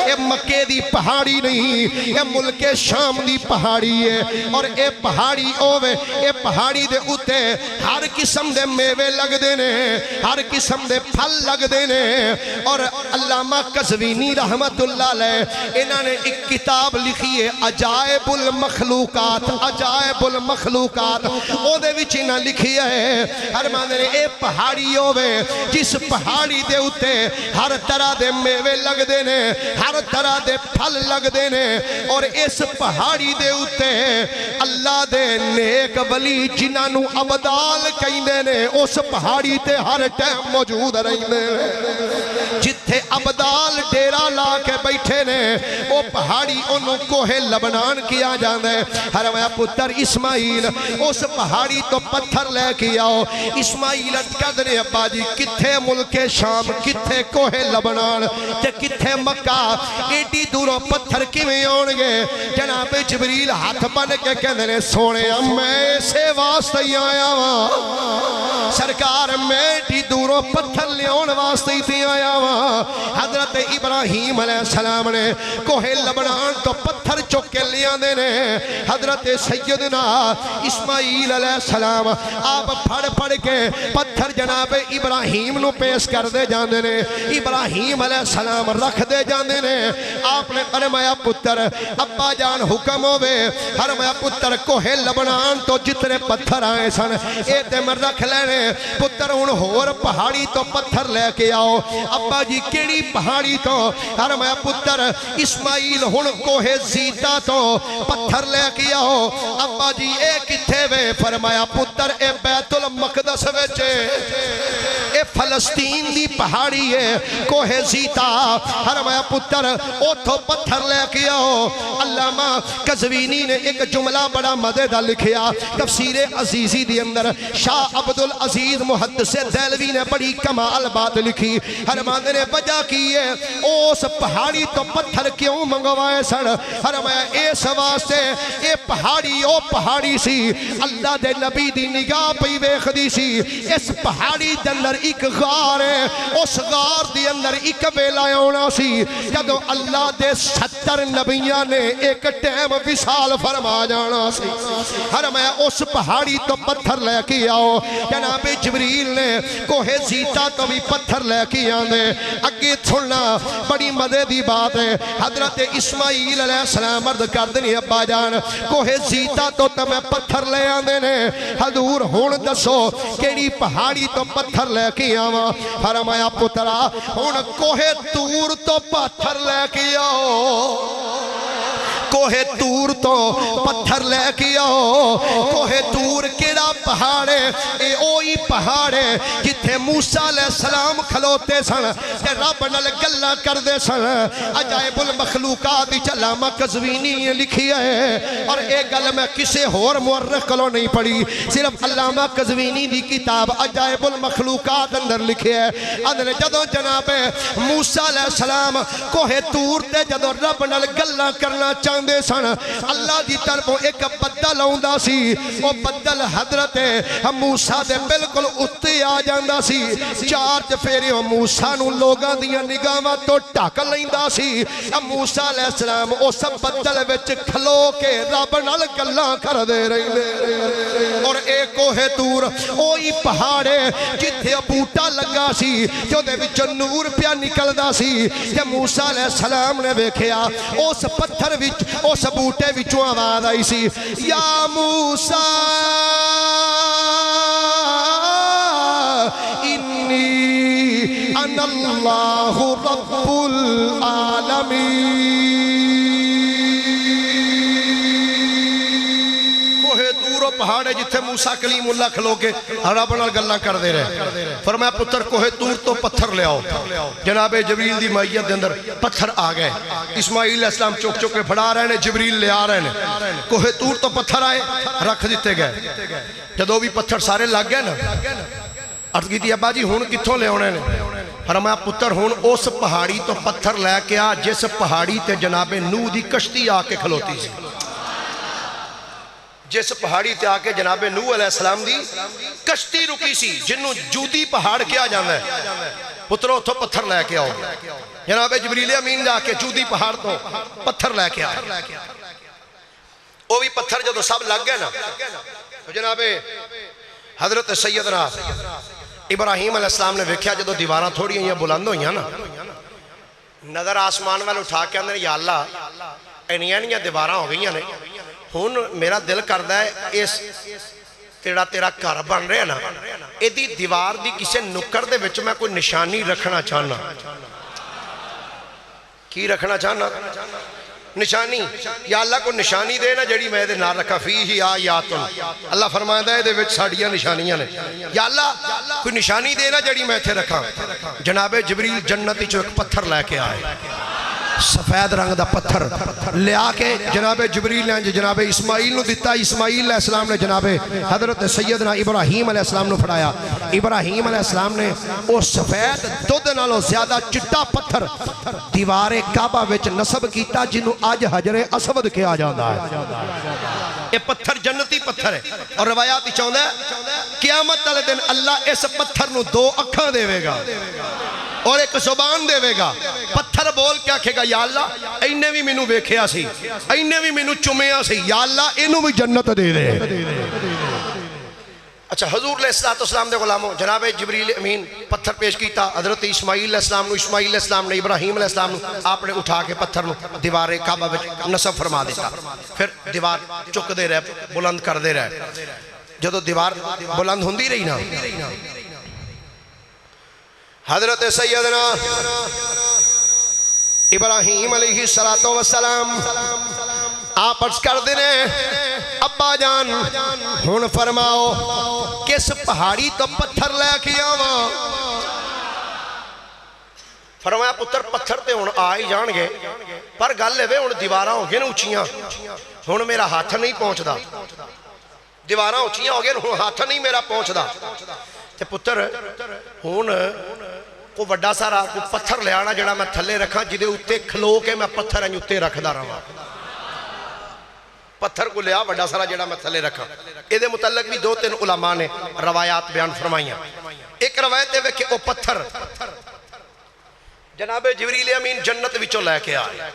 اے مکے دی پہاڑی نہیں اے ملک شام دی پہاڑی ہے اور اے پہاڑی اوے اے پہاڑی دے اتے ہر قسم دے میوے لگ دینے ہر قسم دے پھل لگ دینے اور علامہ قزوینی رحمت اللہ علیہ انہوں نے ایک کتاب لکھی ہے عجائب المخلوقات او دے وچ نہ لکھی ہے ہر مانے اے پہاڑی ہوے جس پہاڑی دے اتے ہر طرح دے میوے لگ دینے ہر طرح دے پھل لگ دینے اور اس پہاڑی دے اتے اللہ دے نیک ولی جنہاں نو ابدال کہندے نے اس پہاڑی تے ہر ٹائم موجود رہندے جتھے ابدال ڈیرا لا کے بیٹھے نے وہ پہاڑی انہوں کوہ لبنان کیا جاندے فرمایا پتر اسماعیل اس پہاڑی تو پتھر لے کے آؤ اسماعیل قدر ابا جی کتھے ملک شام کتھے کوہ لبنان تے کتھے مکہ ایڈی دوروں پتھر کیویں آنگے جناب جبریل ہاتھ بن کے کہندے نے سونے میں سے واسطے آیا ہاں سرکار میں ایڈی دوروں پتھر لیون واسطے تھی آیا ہاں حضرت ابراہیم علیہ السلام نے کوہ لبنان تو پتھر چک کے لیا دینے حضرت سیدنا اسماعیل علیہ السلام آپ پھڑ کے پتھر جناب ابراہیم نو پیش کر دے جاندے نے ابراہیم علیہ السلام رکھ دے جاندے نے آپ نے فرمایا پتر ابا جان حکم ہوئے فرمایا پتر کوہ لبنان تو جتنے پتھر آئے سن اے تے میں رکھ لینے پتر ان ہور پہاڑی تو پتھر لے کے آؤ ابا جی کیڑی پہاڑی تو فرمایا پتر اسماعیل ہن کوہ زیتا تو پتھر لے کے آؤ ابا جی اے کتھے وے فرمایا پتر اے بیت المقدس وچے اے فلسطین دی پہاڑی ہے کوہ زیتا فرمایا پتر اوتھو پتھر لے کے آؤ علامہ قزوینی نے ایک جملہ بڑا مزیدار لکھیا تفسیر عزیزی دی اندر شاہ عبدالعزیز محدث دہلوی نے بڑی کمال بات لکھی فرماتے نے وجہ وجہ کی ہے اس پہاڑی تو پتھر کیوں منگوائے سن فرمایا اس واسطے اے پہاڑی او پہاڑی سی اللہ دے نبی دی نگاہ پئی ویکھدی سی اس پہاڑی دے اندر ایک غار ہے اس غار دی اندر ایک ویلا آنا سی جدو اللہ دے 70 نبیاں نے ایک ٹائم وصال فرما جانا سی فرمایا اس پہاڑی تو پتھر لے کے آؤ جناب جبریل نے کوہ زیتا تو بھی پتھر لے کے آندے اگے سننا بڑی مزے دی بات ہے حضرت اسماعیل علیہ السلام عرض کر دنی ابا جان کوہ زیتا تو تمہیں پتھر لے آندے نے حضور ہون دسو کیڑی پہاڑی تو پتھر لے کے آواں فرمایا پترا ہون کوہ تور تو پتھر لے کے آؤ کوہ تور تو پتھر لے کے آؤ کوہ تور کیڑا پہاڑ ہے اے اوہی پہاڑ ہے جتھے موسیٰ علیہ السلام کھلوتے سن کہ رب نال گلاں کردے سن عجائب المخلوقات علامہ قزوینی نے لکھی ہے اور ایک گل میں کسے ہور مورخ کلو نہیں پڑھی صرف علامہ قزوینی دی کتاب عجائب المخلوقات اندر لکھی ہے اندر جدو جناب موسیٰ علیہ السلام کوہ تور تے جدو رب نال گلاں کرنا چاندے سن اللہ دی طرفوں ایک بدل آوندا سی وہ بدل حضرت موسیٰ دے بالکل اُتے آ جاندا سی چار چفیرے موسیٰ نو لوگاں دیاں نگاہاں تو ڈھک لیندا سی موسیٰ علیہ السلام اس بدل وچ کھلو کے رب نال گلاں کردے رہندے اور اے کوہ تور اوہی پہاڑ ہے جتھے بوٹا لگا سی جو دے وچ نور پیا نکلدا سی کہ موسیٰ علیہ السلام نے ویکھیا اس پتھر وچ اس بوٹے وچوں آواز آئی سی یا موسیٰ انی انا اللہ رب العالمین کوہ دور و پہاڑ ہے جتھے موسیٰ کلیم اللہ کھلو کے رب نال گلاں کردے رہے فرمایا پتر کوہ دور تو پتھر لے آؤ جناب جبریل دی معیت دے اندر پتھر آ گئے اسماعیل علیہ السلام چوک چوک کے پھڑا رہے ہیں جبریل لے آ رہے ہیں کوہ دور تو پتھر آئے رکھ دیتے گئے جدو بھی پتھر سارے لگ گئے نا عرض کی تھی ابا جی ہون کتھوں لے ہونے نے فرمایا پتر ہون اس پہاڑی تو پتھر لے کے آ جس پہاڑی تے جناب نوح دی کشتی آ کے کھلوتی سی جس پہاڑی تے آ کے جناب نوح علیہ السلام دی کشتی رکی سی جنہوں جودی پہاڑ کیا جانا ہے پتروں تو پتھر لے کے آؤ جناب جبریل امین جا کے جودی پہاڑ تو پتھر لے کے آئے وہ بھی پتھر جدو سب لگ گئے نا تو جناب حضرت سیدنا ابراہیم علیہ السلام نے ویکھیا جدو دیواراں تھوڑی ہیں بلند ہوئیاں نا نظر آسمان والے اٹھا کے اندر یا اللہ اینیاں دیواراں ہو گئیاں نے ہون میرا دل کردہ ہے اس تیرا گھر بن رہے نا ایدی دیوار دی کسے نکر دے وچ میں کوئی نشانی رکھنا چاہنا کی رکھنا چاہنا نشانی یا اللہ کو نشانی دے نا جڑی میں دے نہ رکھا فیہی آیاتن اللہ فرمائندہ ہے دے وچ ساڑیاں نشانیاں نے یا اللہ کوئی نشانی دے نا جڑی میں تھے رکھا جناب جبریل جنتی جو ایک پتھر لے کے آئے سفید رنگ دا پتھر لے آکے جناب جبریل نے جناب اسماعیل نو دیتا اسماعیل علیہ السلام نے جناب حضرت سیدنا ابراہیم علیہ السلام نو پڑھایا ابراہیم علیہ السلام نے وہ سفید دودھ نالوں زیادہ چٹا پتھر دیوار کعبہ وچ نصب کیتا جنہوں آج حجر اسود کیا جاندہ ہے یہ پتھر جنتی پتھر ہے اور روایات چاہتا ہے قیامت والے دن اللہ اس پتھر نو 2 اکھاں دے گا اور ایک زبان دے گا پتھر بول کیا کہے گا یا اللہ اینے بھی منو بیکھیا سی اینے بھی منو چمیا سی یا اللہ انہوں بھی جنت دے دے اچھا حضور علیہ السلام دے غلاموں جناب جبریل امین پتھر پیش کیتا حضرت اسماعیل علیہ السلام نے ابراہیم علیہ السلام نے آپ نے اٹھا کے پتھر نو دیوار کعبہ وچ نصب فرما دیتا پھر دیوار چک دے رہے بلند کر دے رہے جدو دیوار بلند ہوندی رہی نا حضرت سیدنا ابراہیم علیہ السلام آپ عرض کر دینے ابا جان ہون فرماؤ کس پہاڑی تو پتھر لے کے آواں فرمایا پتر پتھر تے ہون آئی جان گے پر گل لے ہون دیواراں ہو گئے نا اچھیاں ہون میرا ہاتھ نہیں پہنچ دا دیواراں اچھیاں ہو گئے ہاتھ نہیں میرا پہنچ دا تے پتر ہون کو وڈا سارا کو پتھر لے آنا جڑا میں تھلے رکھا جدے اتے کھلو کے میں پتھر انج اتے رکھ دا رہا پتھر کو لیا وڈا سارا جڑا میں تھلے رکھا اے دے متعلق بھی 2-3 علماء نے روایات بیان فرمائیاں ایک روایت ہے کہ وہ پتھر جناب جبریل امین جنت وچوں لے کے آئے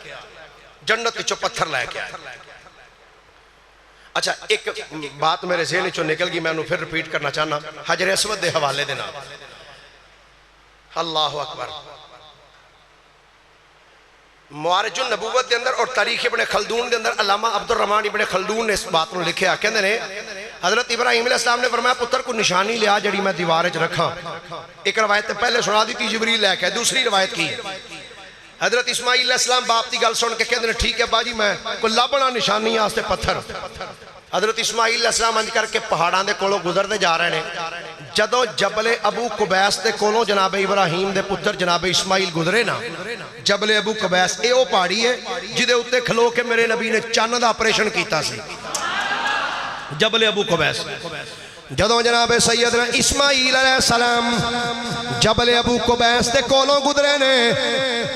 جنت وچوں پتھر لے کے آئے اچھا ایک بات میرے ذہن چوں نکل گئی میں انہوں پھر ریپیٹ کرنا چاہنا حجر اسود دے حوالے دینا اللہ اکبر معارج النبوت دے اندر اور تاریخ ابن خلدون دے اندر علامہ عبد الرحمن ابن خلدون نے اس بات کو لکھیا کہندے نے حضرت ابراہیم علیہ السلام نے فرمایا پتر کو نشانی لیا جڑی میں دیوار وچ رکھاں ایک روایت پہلے سنا دی تھی جبریل لے کے دوسری روایت کی حضرت اسماعیل علیہ السلام باپ دی گل سن کے کہندے نے ٹھیک ہے باجی میں کوئی لبنا نشانی واسطے پتھر حضرت اسماعیل علیہ السلام انج کر کے پہاڑاں دے کولوں گزردے جا رہے ہیں جدوں جبل ابو قبیس دے کولوں جناب ابراہیم دے پتر جناب اسماعیل گزرے نا جبل ابو قبیس اے او پہاڑی ہے جدے اتے کھلو کے میرے نبی نے چاند دا آپریشن کیتا سی جبل ابو قبیس جدوں جناب سیدنا اسماعیل علیہ السلام جبل ابو قبیس دے کولوں گزرے نے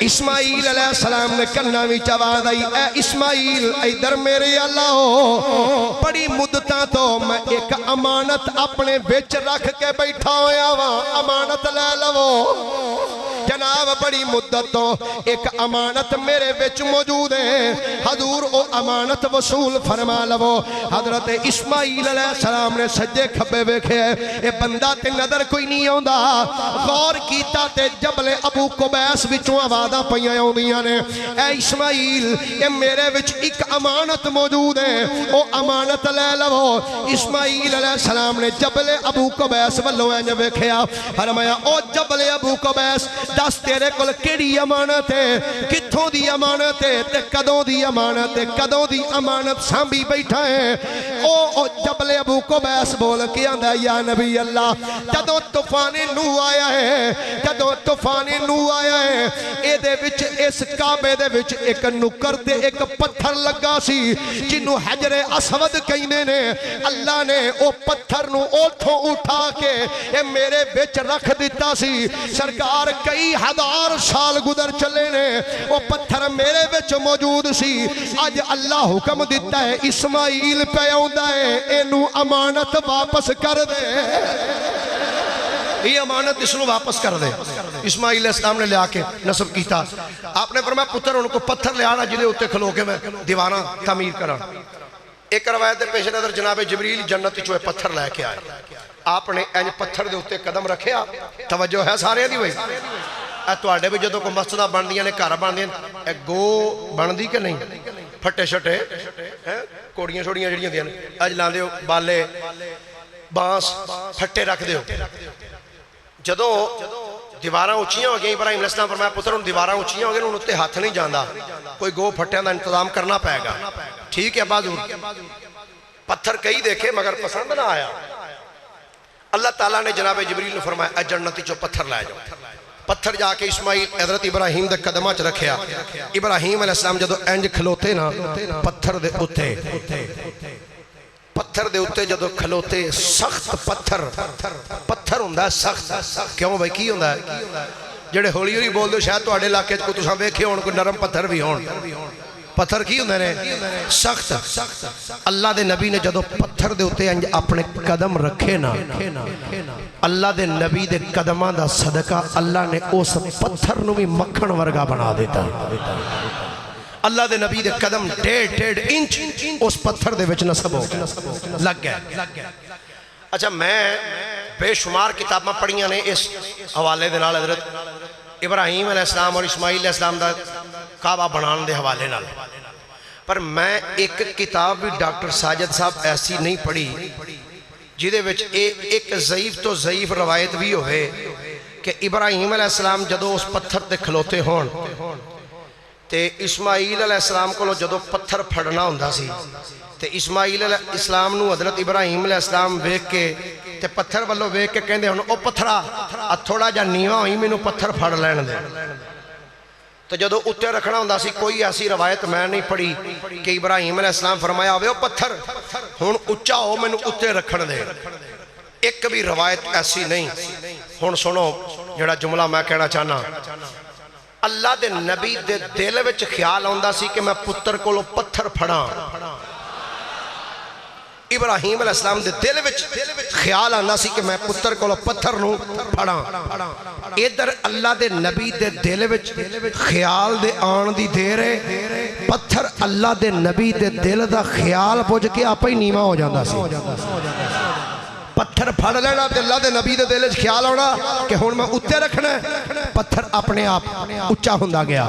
اسماعیل علیہ السلام نے کناں وچ آواز آئی اے اسماعیل ادھر میرے اللہ بڑی مدتاں تو میں ایک امانت اپنے وچ رکھ کے بیٹھا ہویا وا امانت لے لو جناب بڑی مدت تو ایک امانت میرے وچ موجود ہے حضور او امانت وصول فرما لو حضرت اسماعیل علیہ السلام نے سجے کھبے ویکھے اے بندہ تے نظر کوئی نہیں آوندا غور کیتا تے جبل ابو قبیس وچوں آوازاں پیاں آوندیاں نے اے اسماعیل اے میرے وچ ایک امانت موجود ہے او امانت لے لو اسماعیل علیہ السلام نے جبل ابو قبیس ولوں انج ویکھیا فرمایا او جبل ابو قبیس دس تیرے کل کیڑی امانت ہے کتھوں دی امانت ہے تے کدوں دی امانت ہے کدوں دی امانت سانبھی بیٹھا ہے او جبل ابو قبیس بول کے آندا یا نبی اللہ جدوں طوفان نوح آیا ہے جدوں طوفان نوح آیا ہے اے دے وچ اس کعبے دے وچ ایک نکر تے ایک پتھر لگا سی جنوں حجر اسود کہندے نے اللہ نے او پتھر نو اوتھوں اٹھا کے اے میرے وچ رکھ دتا سی سرکار کئی ہزار سال گزر چلے نے وہ پتھر میرے وچ موجود سی اج اللہ حکم دیتا ہے اسماعیل پہ آوندا ہے اینو امانت واپس کر دے یہ امانت اس نو واپس کر دے اسماعیل علیہ السلام نے لے آ کے نصب کیتا آپ نے فرمایا پتر ان کو پتھر لے آنا جدے اتے کھلو کے میں دیواراں تعمیر کرا ایک روایت پیش نظر جناب جبریل جنت چوئے پتھر لے کے آئے آپ نے این پتھر دے اتے قدم رکھیا توجہ ہے سارے دی ہوئی اے تو آڑے بھی جدوں کو مسجدہ بن دیا نے کار بن دیا اے گو بن دی کہ نہیں پھٹے شٹے کوڑیاں شوڑیاں جڑیاں دیا اج لان دیو بالے بانس پھٹے رکھ دیو جدوں دیواراں اونچیاں ہو گئیں ابراہیم علیہ السلام فرمایا پتر ان دیواراں اونچیاں ہو گئیں انہوں تے ہاتھ نہیں جاندا کوئی گو پھٹیاں دا انتظام کرنا پائے گا ٹھیک ہے بازور پتھر کئی دیکھے مگر پسند نہ آیا اللہ تعالیٰ نے جناب جبریل نے فرمایا اے جنتی چو پتھر لائے جاؤ پتھر جا کے اسماعیل حضرت ابراہیم دے قدمہ چ رکھیا ابراہیم علیہ السلام جدو انج کھلوتے نا پتھر دے اتے جدو کھلوتے سخت پتھر ہوندہ ہے سخت کیوں بھائی کی ہوندہ ہے جڑے ہولی ہولی بول دو شاید تو آڑے علاقے کو تساں ویکھے ہون کوئی نرم پتھر بھی ہون پتھر کی ہوندہ ہے سخت اللہ دے نبی نے جدو پتھر دے ہوتے ہیں اپنے قدم رکھے نا اللہ دے نبی دے قدمہ دا صدقہ اللہ نے اس پتھر نو بھی مکھن ورگا بنا دیتا اللہ دے نبی دے قدم 1.5 انچ اس پتھر دے وچ نصب ہو لگ گئے اچھا میں بے شمار کتاباں پڑھیاں نے اس حوالے دے نال حضرت ابراہیم علیہ السلام اور اسماعیل علیہ السلام دا کعبہ بنان دے حوالے نال پر میں ایک کتاب بھی ڈاکٹر ساجد صاحب ایسی نہیں پڑھی جدے وچ ایک ضعیف تو ضعیف روایت بھی ہوئے کہ ابراہیم علیہ السلام جدو اس پتھر تے کھلوتے ہون تے اسماعیل علیہ السلام کو جدو پتھر پھڑنا ہوندہ سی تے اسماعیل علیہ السلام نو حضرت ابراہیم علیہ السلام ویک کے تے پتھر والو ویک کے کہندے ہون او پتھرا تھوڑا جا نیواں ہوئی میں نو پتھر پھڑ لین دے تو جدو اتے رکھنا ہوندہ سی کوئی ایسی روایت میں نہیں پڑھی کہ ابراہیم علیہ السلام فرمایا ہوئے او پتھر ہون اچھا ہو میں نو اتے رکھن دے ایک بھی روایت ایسی نہیں ہون سنو جڑا جملہ میں کہنا چاہنا اللہ دے نبی دے دل وچ خیال آندا سی کہ میں پتر کولو پتھر پھڑاں ابراہیم علیہ السلام دے دل وچ خیال آندا سی کہ میں پتر کولو پتھر نو پھڑاں ادھر اللہ دے نبی دے دل وچ خیال دے آن دی دیر ہے پتھر اللہ دے نبی دے دل دا خیال پوچھ کے آپ ہی نیمہ ہو جاندہ سی پتھر پھڑ لینا تے اللہ دے نبی دے دل وچ خیال ہونا کہ ہن میں اتے رکھنا ہے پتھر اپنے آپ اچھا ہوندا گیا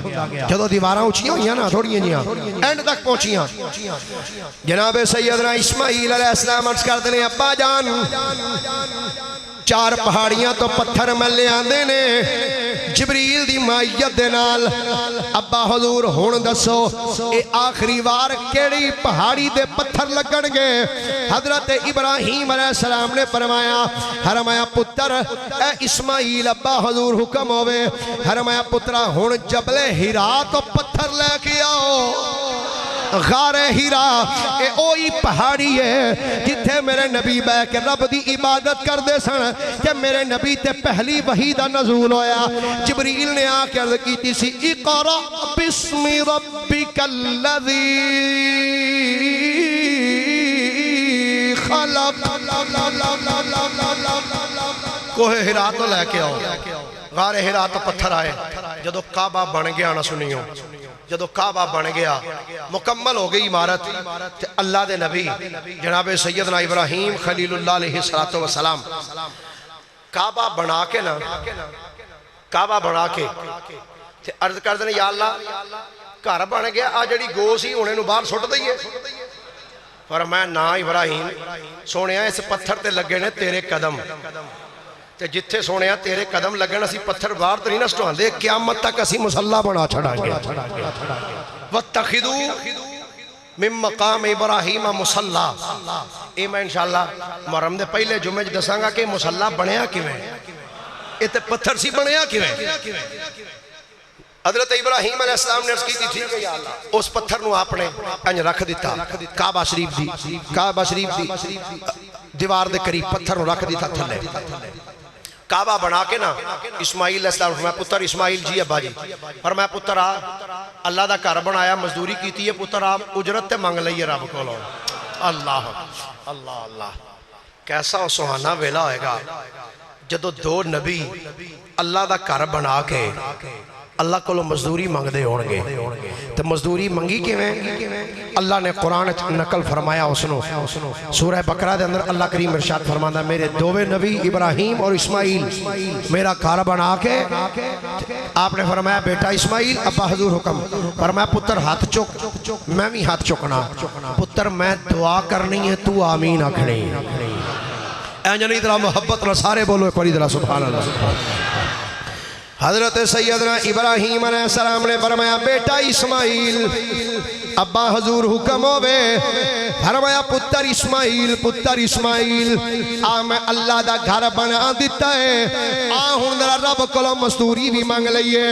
جدو دیواراں اونچیاں ہوئیاں نا تھوڑیاں جیاں اینڈ تک پہنچیاں جناب سیدنا اسماعیل علیہ السلام عرض کرتے ہیں ابا جان 4 پہاڑیاں تو پتھر میں لے آندے نے جبریل دی مائیت دے نال ابا حضور ہون دسو اے آخری وار کیڑی پہاڑی دے پتھر لگن گے حضرت ابراہیم علیہ السلام نے فرمایا پتر اے اسماعیل ابا حضور حکم ہوئے فرمایا پترہ ہون جبل ہیرا تو پتھر لے کے آؤ غار ہیرا اے اوئی پہاڑی ہے جتھے میرے نبی بے کے رب دی عبادت کر دے سن کہ میرے نبی تے پہلی وحی دا نزول ہویا جبریل نے آکے عرض کیتی سی اقرأ بسم ربک الذی خلق کوہ ہیرا تو لے کے آؤ غار ہیرا تو پتھر آئے جدو کعبہ بن گیا نہ سنیوں جدو کعبہ بن گیا مکمل ہو گئی عمارت اللہ دے نبی جناب سیدنا ابراہیم خلیل اللہ علیہ السلام کعبہ بنا کے نا کعبہ بنا کے عرض کر دینے یا اللہ گھر بن گیا آ جڑی گو سی انہیں نو باہر سٹ دئیے فرمایا نا ابراہیم سونے اس پتھر تے لگے نے تیرے قدم تے جتھے سونے تیرے قدم لگن اسی پتھر باہر تو نہیں نہ سٹوان دے قیامت تک اسی مسلح بنا چھڑا گے وَاتَّخِذُوا من مقام ابراہیم مسلح اے میں انشاءاللہ محرم دے پہلے جمعہ دساں گا کہ مسلح بنیا کیویں اے تے پتھر سی بنیا کیویں حضرت ابراہیم علیہ السلام نے عرض کی تھی کہ یا اللہ اس پتھر نو آپ نے انج رکھ دیتا کعبہ شریف دی دیوار دے قریب پتھر نو رکھ دیتا تھلے کعبہ بنا کے نا اسماعیل علیہ السلام فرمایا پتر اسماعیل جی ابا جی فرمایا پتر آ اللہ دا گھر بنایا مزدوری کیتی ہے پتر آ اجرت تے مانگ لئیے رب کو لو اللہ اللہ اللہ کیسا سہانا ویلا ہوئے گا جدو 2 نبی اللہ دا گھر بنا کے اللہ کو لو مزدوری مانگ دے ہونگے تو مزدوری منگی کے میں اللہ نے قرآن نقل فرمایا اسنو سورہ بقرہ دے اندر اللہ کریم ارشاد فرمانا میرے 2 نبی ابراہیم اور اسماعیل میرا گھر بنا کے آپ نے فرمایا بیٹا اسماعیل ابا حضور حکم فرمایا پتر ہاتھ چک میں بھی ہاتھ چکنا پتر میں دعا کرنی ہے تو آمین آکھنی اینجنی طرح محبت نہ سارے بولو ایک بڑی طرح سبحان اللہ حضرت سیدنا ابراہیم علیہ السلام نے فرمایا بیٹا اسماعیل ابا حضور حکم ہوئے فرمایا پتر اسماعیل آ میں اللہ دا گھر بنا دیتا ہے آ ہن ذرا رب کولوں مزدوری بھی مانگ لئیے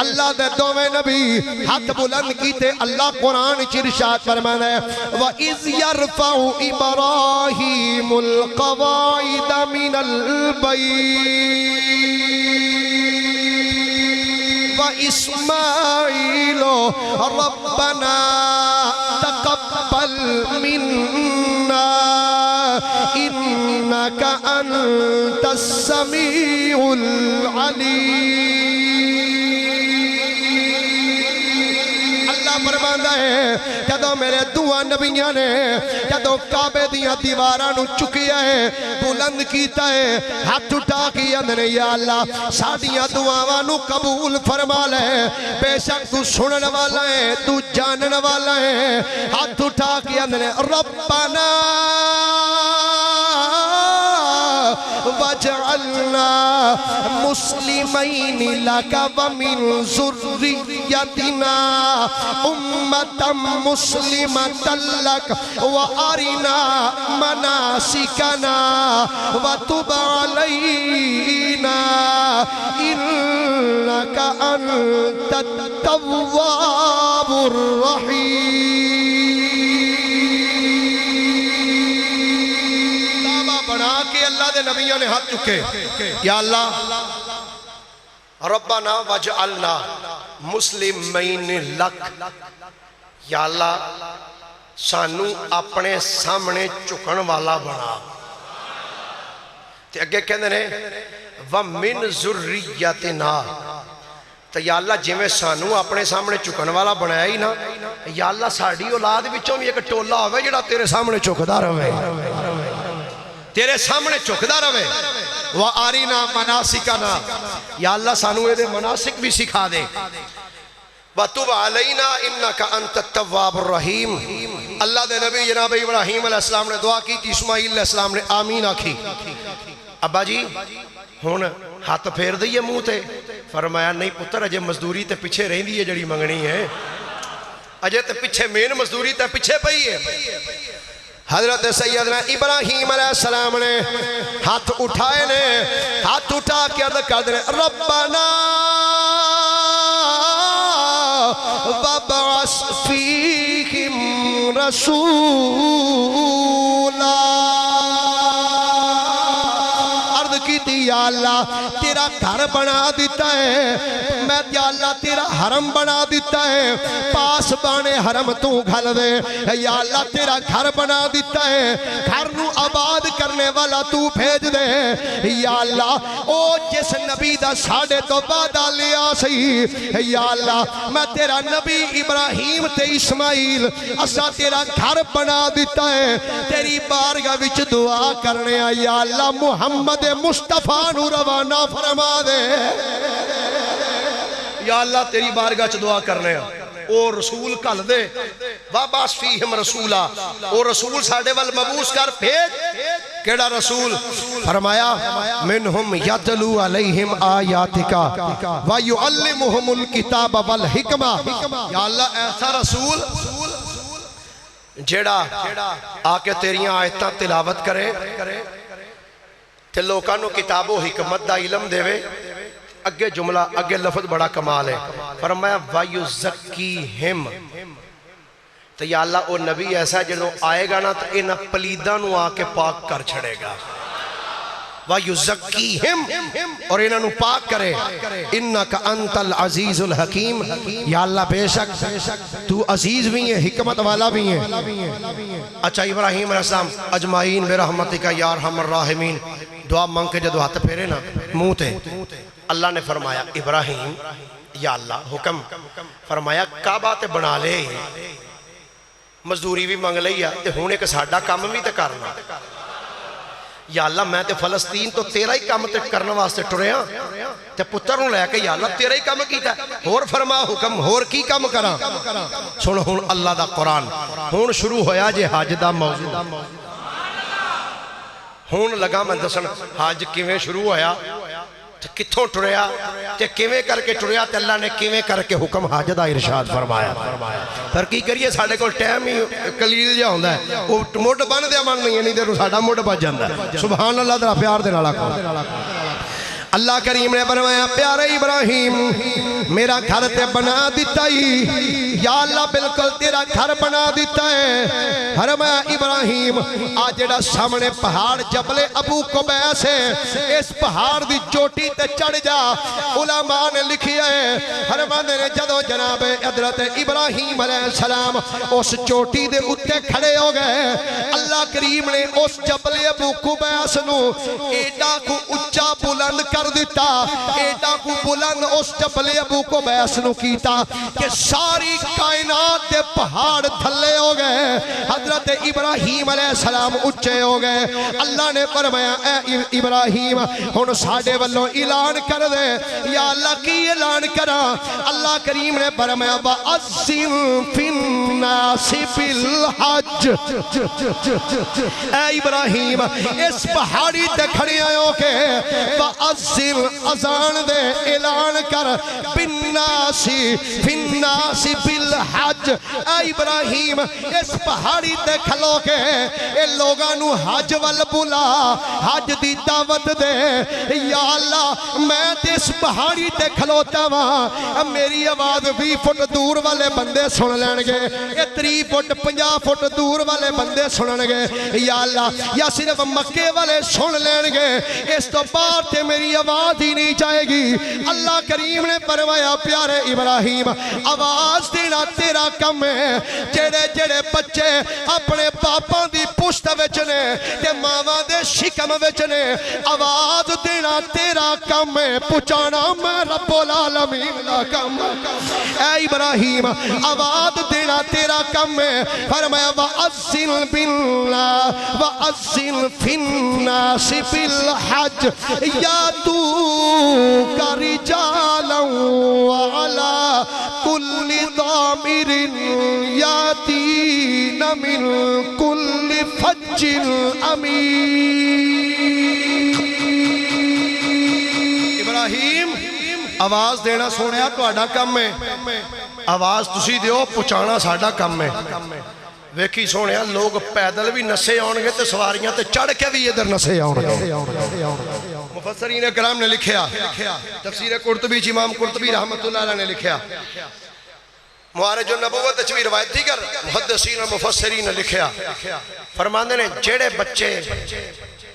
اللہ دے 2 نبی ہاتھ بلند کیتے اللہ قرآن وچ ارشاد فرماتا ہے وَإِذْ يَرْفَعُ إِبْرَاهِيمُ الْقَوَاعِدَ مِنَ الْبَيْتِ وإسماعيل ربنا تقبل منا إنك أنت السميع العليم فرماندا ہے جدو میرے 2 نبیاں نے جدو کعبے دیاں دیواراں نو چکیا ہے بلند کیتا ہے ہاتھ اٹھا کے اندر یا اللہ ساڈیاں دعاواں نو قبول فرما لے بے شک تو سنن والا ہے تو جانن والا ہے ہاتھ اٹھا کے اندر ربنا وَجْعَلْنَا مُسْلِمَيْنِ لَكَ وَمِنْ ذُرِّيَّتِنَا أُمَّةً مُسْلِمَةً لَكَ وَأَرِنَا مَنَاسِكَنَا وَتُبْ عَلَيْنَا إِنَّكَ أَنْتَ التَّوَّابُ الرَّحِيمُ بنا کے اللہ دے نبیوں نے ہاتھ چکے یا اللہ ربنا وجعلنا مسلمین لک، یا اللہ سانو اپنے سامنے چکن والا بنا. تے اگے کہندے نے وَمِن ذُرِّيَّتِنَا، تو یا اللہ جی میں سانو اپنے سامنے چکن والا بنایا ہی نا، یا اللہ ساڑی اولاد بچوں بھی ایک ٹولا ہوئے جڑا تیرے سامنے چکدا رہے، تیرے سامنے چکدا رہے. وَآرِنَا مَنَاسِكَنَا، یا اللہ سانو یہ دے مناسک بھی سکھا دے. وَتُبْ عَلَيْنَا إِنَّكَ أَنْتَ التَّوَّابُ الرَّحِيمُ. اللہ دے نبی جناب ابراہیم علیہ السلام نے دعا کی تھی، اسماعیل علیہ السلام نے آمین آکھی. ابا جی ہون ہاتھ پھیر دئیے منہ تے. فرمایا نہیں پتر اجے مزدوری تے پیچھے رہن دیئے جڑی منگنی ہے، اجے تے پیچھے مین مزدوری تے پیچھے پئی ہے. حضرت سیدنا ابراہیم علیہ السلام نے ہاتھ اٹھائے نے، ہاتھ اٹھا کے عرض کر دے ربنا وَبَعَثْ فِيهِمْ رَسُولًا. عرض کی تھی یا اللہ تیرا گھر بنا دیتا ہے، میں یا اللہ تیرا حرم بنا دیتا ہے، پاس بانے حرم تو گھل دے. یا اللہ تیرا گھر بنا دیتا ہے، گھر نو آباد کرنے والا تو بھیج دے. یا اللہ او جس نبی دا ساڑے تو بعدہ لیا سی، یا اللہ میں تیرا نبی ابراہیم تے اسماعیل اسا تیرا گھر بنا دیتا ہے، تیری بارگاہ وچ دعا کرنے. یا اللہ محمد مصطفیٰ نو روانہ فرما دے. یا اللہ تیری بارگاہ چ دعا کرنے او رسول کل دے. وَبَعَثْ فِيهِمْ رَسُولًا، او رسول ساڑے وال مبعوث کر بھیج. کیڑا رسول؟ فرمایا منہم یتلو علیہم آیاتکا وَيُعَلِّمُهُمُ الْكِتَابَ وَالْحِکْمَةَ. یا اللہ ایسا رسول جیڑا آکے تیریاں آیتاں تلاوت کرے تے لوکاں نو کتاب و حکمت دا علم دے وے. اگے جملہ اگے لفظ بڑا کمال ہے. فرمایا وَيُزَكِّيهِمْ، تو یا اللہ او نبی ایسا ہے جنہوں آئے گا نا تو انہا پلیدہ نو آکے پاک کر چھڑے گا. وَيُزَكِّيهِمْ، اور انہا نو پاک کرے. اِنَّكَ أَنْتَ الْعَزِيزُ الْحَكِيمُ، یا اللہ بے شک تو عزیز بھی ہے، حکمت والا بھی ہے. اچھا ابراہیم علیہ السلام اجمعین برحمتک یا ارحم الراحمین دعا مانگ کے جدو ہاتھ پھیرے نا منہ تے، اللہ نے فرمایا ابراہیم یا اللہ حکم فرمایا کعبہ تے بنا لے، مزدوری بھی منگ لیا تے ہونے کے ساڑھا کام بھی تے کرنا. یا اللہ میں تے فلسطین تو تیرا ہی کام تے کرنا واسطے ٹرے ہاں تے پتر نو لے کے یا اللہ تیرا ہی کام کیتا ہے، اور فرما حکم اور کی کام کرا. سنو ہون اللہ دا قرآن ہون شروع ہویا جے حج دا موضوع. ہون لگا میں دسن حج کیویں شروع ہویا تے کتھوں ٹریا تے کیویں کر کے ٹریا تے اللہ نے کیویں کر کے حکم حج دا ارشاد فرمایا. پر کی کریے ساڑھے کو ٹائم ہی قلیل جا ہوندا ہے، وہ موڈ بن دیا من نہیں نہیں دے ساڑھا موڈ بچ جاندا ہے. سبحان اللہ درہ پیار دے نالا کو. اللہ کریم نے فرمایا پیارے ابراہیم میرا گھر تے بنا دیتا ہی، یا اللہ بالکل تیرا گھر بنا دیتا ہے. فرمایا ابراہیم آج جڑا سامنے پہاڑ جبل ابو قبیس ہے، اس پہاڑ دی چوٹی تے چڑھ جا. علماء نے لکھیا ہے فرماندے نے جدو جناب حضرت ابراہیم علیہ السلام اس چوٹی دے اتے کھڑے ہو گئے، اللہ کریم نے اس جبل ابو قبیس نو ایڈا کو اچا بلند کر دیتا، ایڈا کو بلند اس جبل ابو قبیس نو کیتا کہ ساری کائنات دے پہاڑ تھلے ہو گئے. حضرت ابراہیم علیہ السلام اچھے ہو گئے. اللہ نے فرمایا اے ابراہیم ہن ساڈے والوں اعلان کر دے. یا اللہ کی اعلان کرا؟ اللہ کریم نے فرمایا وَأَذِّن فِي النَّاسِ بِالْحَجِّ. اے ابراہیم اس پہاڑی تے کھڑے آئے کے وَأَذِّن اذان دے اعلان کر بِالنَّاسِ فِي النَّاسِ بِالْحَجِّ. اے ابراہیم اس پہاڑی تے کھلو کے اے لوگانو حج وال بلا، حج دی دعوت دے. یا اللہ میں تے اس پہاڑی تے کھلوتا وہاں، میری آواز 20 فٹ دور والے بندے سن لین گے. یہ 30 فٹ 50 فٹ دور والے بندے سنن گے یا اللہ یا صرف مکے والے سن لین گے اس تو باہر تے میری آواز ہی نہیں جائے گی اللہ کریم نے فرمایا پیارے ابراہیم آواز دینا تیرا کم ہے جڑے جڑے بچے اپنے باپاں دی پشت وچ نے تے ماواں دے شکم وچ نے آواز دینا تیرا کم ہے پہنچانا میں رب العالمین دا کم اے ابراہیم آواز دینا تیرا کم ہے فرمایا وَأَذِّن بِاللَّهِ وَأَذِّن فِي النَّاسِ بِالْحَجِّ يَأْتُوكَ رِجَالًا وَعَلَى كُلِّ ضَامِرٍ يَأْتِينَ مِنْ كُلِّ فَجٍّ عَمِيقٍ ابراہیم آواز دینا سونیا تو آڈا کم ہے آواز تسی دیو پچانا ساڑا کم ہے ویکھی سونیا لوگ پیدل بھی نسے آنگے تے سواریاں تے چڑھ کے بھی ادھر نسے آنگے مفسرین کرام نے لکھیا تفسیر قرطبی امام قرطبی رحمت اللہ علیہ نے لکھیا معارج النبوت اچھوی روایت تھی کر محدثین و مفسرین نے لکھیا فرماندے نے جیڑے بچے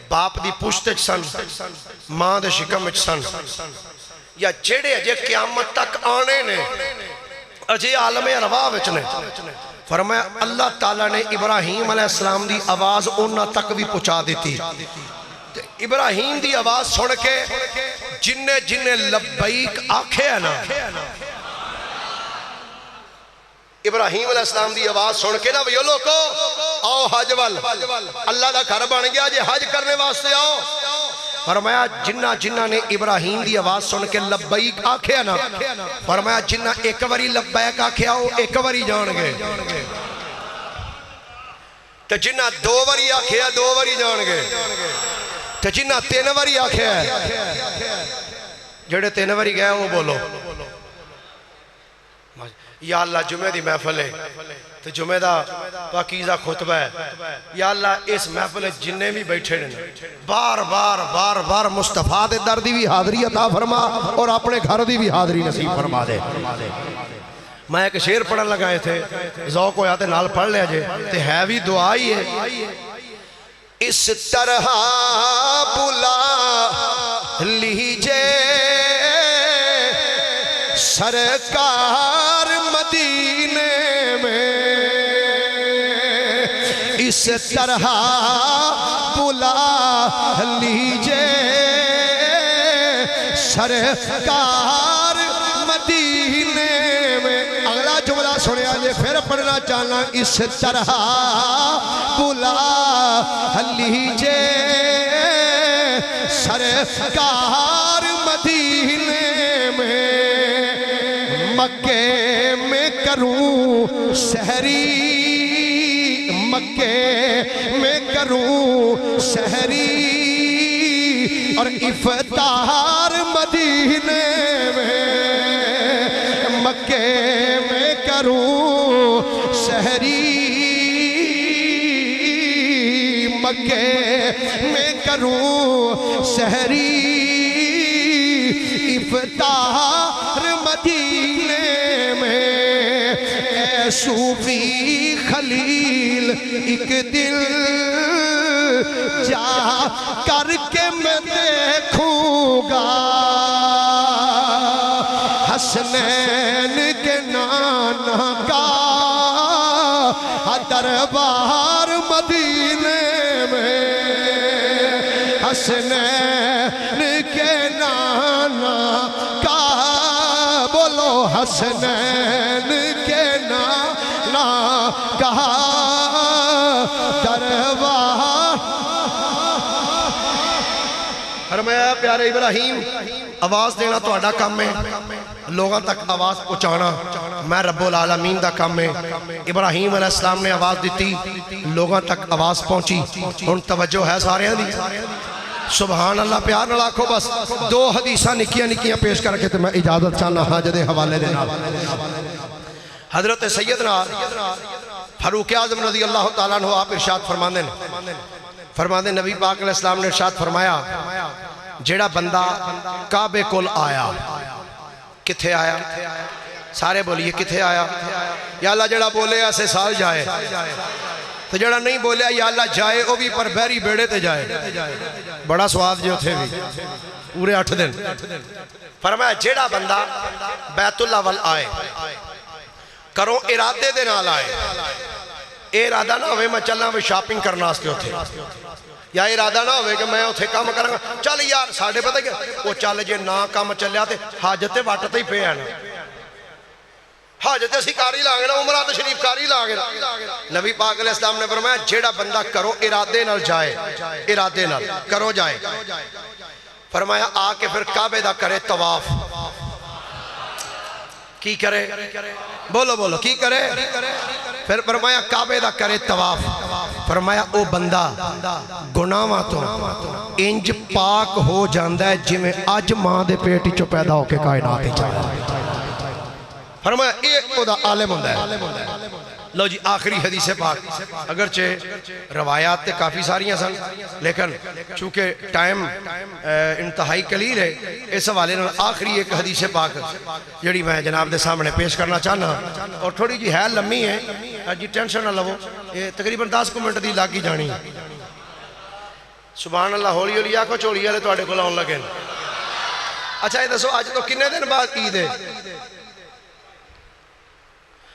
باپ دی پشت سن ماں دے شکم سن یا جیڑے اجے قیامت تک آنے نے اجے عالم ارواح وچ نے فرمایا اللہ تعالیٰ نے ابراہیم علیہ السلام دی آواز انہاں تک بھی پہنچا دیتی ابراہیم دی آواز سن کے جنہیں لبیک آکھے ہے نا ابراہیم علیہ السلام دی آواز سن کے نا ویو لوکو آؤ حج وال اللہ دا گھر بن گیا جے حج کرنے واسطے آؤ فرمایا جنہ نے ابراہیم دی آواز سن کے لبیک آکھیا نا فرمایا جنہ ایک واری لبیک آکھیا ہو ایک واری جان گے تو جنہ دو واری آکھیا دو واری جان گے تو جنہ 3 واری آکھیا ہے جڑے 3 واری گئے وہ بولو یا اللہ جمعہ دی محفل ہے تو جمعہ دا پاکیزہ خطبہ ہے یا اللہ اس محفل جننے بھی بیٹھے رہنے بار بار مصطفیٰ دے در دی بھی حاضری عطا فرما اور اپنے گھر دی بھی حاضری نصیب فرما دے میں ایک شعر پڑھن لگائے تھے ذوق ہویا تے نال پڑھ لیا جے تے ہے بھی دعا ہی ہے اس طرح بلا لیجے سرکار مدینے میں اس طرح بلا لیجے سرکار مدینے میں اگلا جملہ سنے آجے پھر پڑھنا چاہنا اس طرح بلا لیجے سرکار مدینے میں مکے میں کروں سحری مکے میں کروں سحری اور افطار مدینے میں مکے میں کروں سحری مکے میں کروں سحری افطار مدینے میں اے صوفی خلیل ایک دل جا کر کے میں دیکھوں گا حسنین کے نانا کا دربار مدینے میں حسنین کے نانا کا بولو حسنین کے نانا کا دربار فرمایا پیارے ابراہیم آواز دینا تو آڈا کام ہے لوگاں تک آواز پہنچانا میں رب العالمین دا کام ہے ابراہیم علیہ السلام نے آواز دیتی لوگاں تک آواز پہنچی ان توجہ ہے سارے ہیں دی سبحان اللہ پیار نہ لاکھو بس 2 حدیثاں نکیاں پیش کر کے تو میں اجازت چاہنا حاجت حوالے دینا حضرت سیدنا فاروق اعظم رضی اللہ تعالیٰ عنہ آپ ارشاد فرماندے نبی پاک علیہ السلام نے ارشاد فرمایا جیڑا بندہ کعبے کول آیا کتھے آیا سارے بولیے کتھے آیا یا اللہ جڑا بولے ایسے سال جائے تو جڑا نہیں بولے یا اللہ جائے وہ بھی پر بحری بیڑے تے جائے بڑا سواد جو تھے بھی پورے 8 دن فرمایا جڑا بندہ بیت اللہ وال آئے کرو ارادے دے نال آئے اے ارادہ نہ ہوئے میں چلنا ہوئے شاپنگ کرنا اس کے ہوتے یا ارادہ نہ ہوئے کہ میں ہوتے کام کرنا چل یار ساڑھے پتہ کہ وہ چل جے نہ کام چلیا تے حاجتے واٹتے ہی پہ آنا حاجت اسی کاری لانگے نا عمرہ تشریف کاری لانگے نا نبی پاک علیہ السلام نے فرمایا جیڑا بندہ کرو ارادے نال جائے ارادے نال کرو جائے فرمایا آ کے پھر کعبے دا کرے طواف کی کرے بولو بولو کی کرے پھر فرمایا کعبے دا کرے طواف فرمایا او بندہ گناہاں تو انج پاک ہو جاندہ ہے جی میں آج ماں دے پیٹی چو پیدا ہو کے کائنات ہی جانا فرمایا ایک او دا عالم ہوندہ ہے لو جی آخری حدیث پاک اگرچہ روایات تے کافی ساریاں سن لیکن چونکہ ٹائم انتہائی قلیل ہے اس حوالے نے آخری ایک حدیث پاک جڑی میں جناب دے سامنے پیش کرنا چاہنا اور تھوڑی جی ہے لمحی ہے جی ٹینشن نہ لو یہ تقریباً 10 منٹ دی لاگی جانی سبحان اللہ ہولی ہولی آکھو چوڑی والے تواڈے کول آن لگے اچھا یہ دسو آج تو کنے دن بعد عید ہے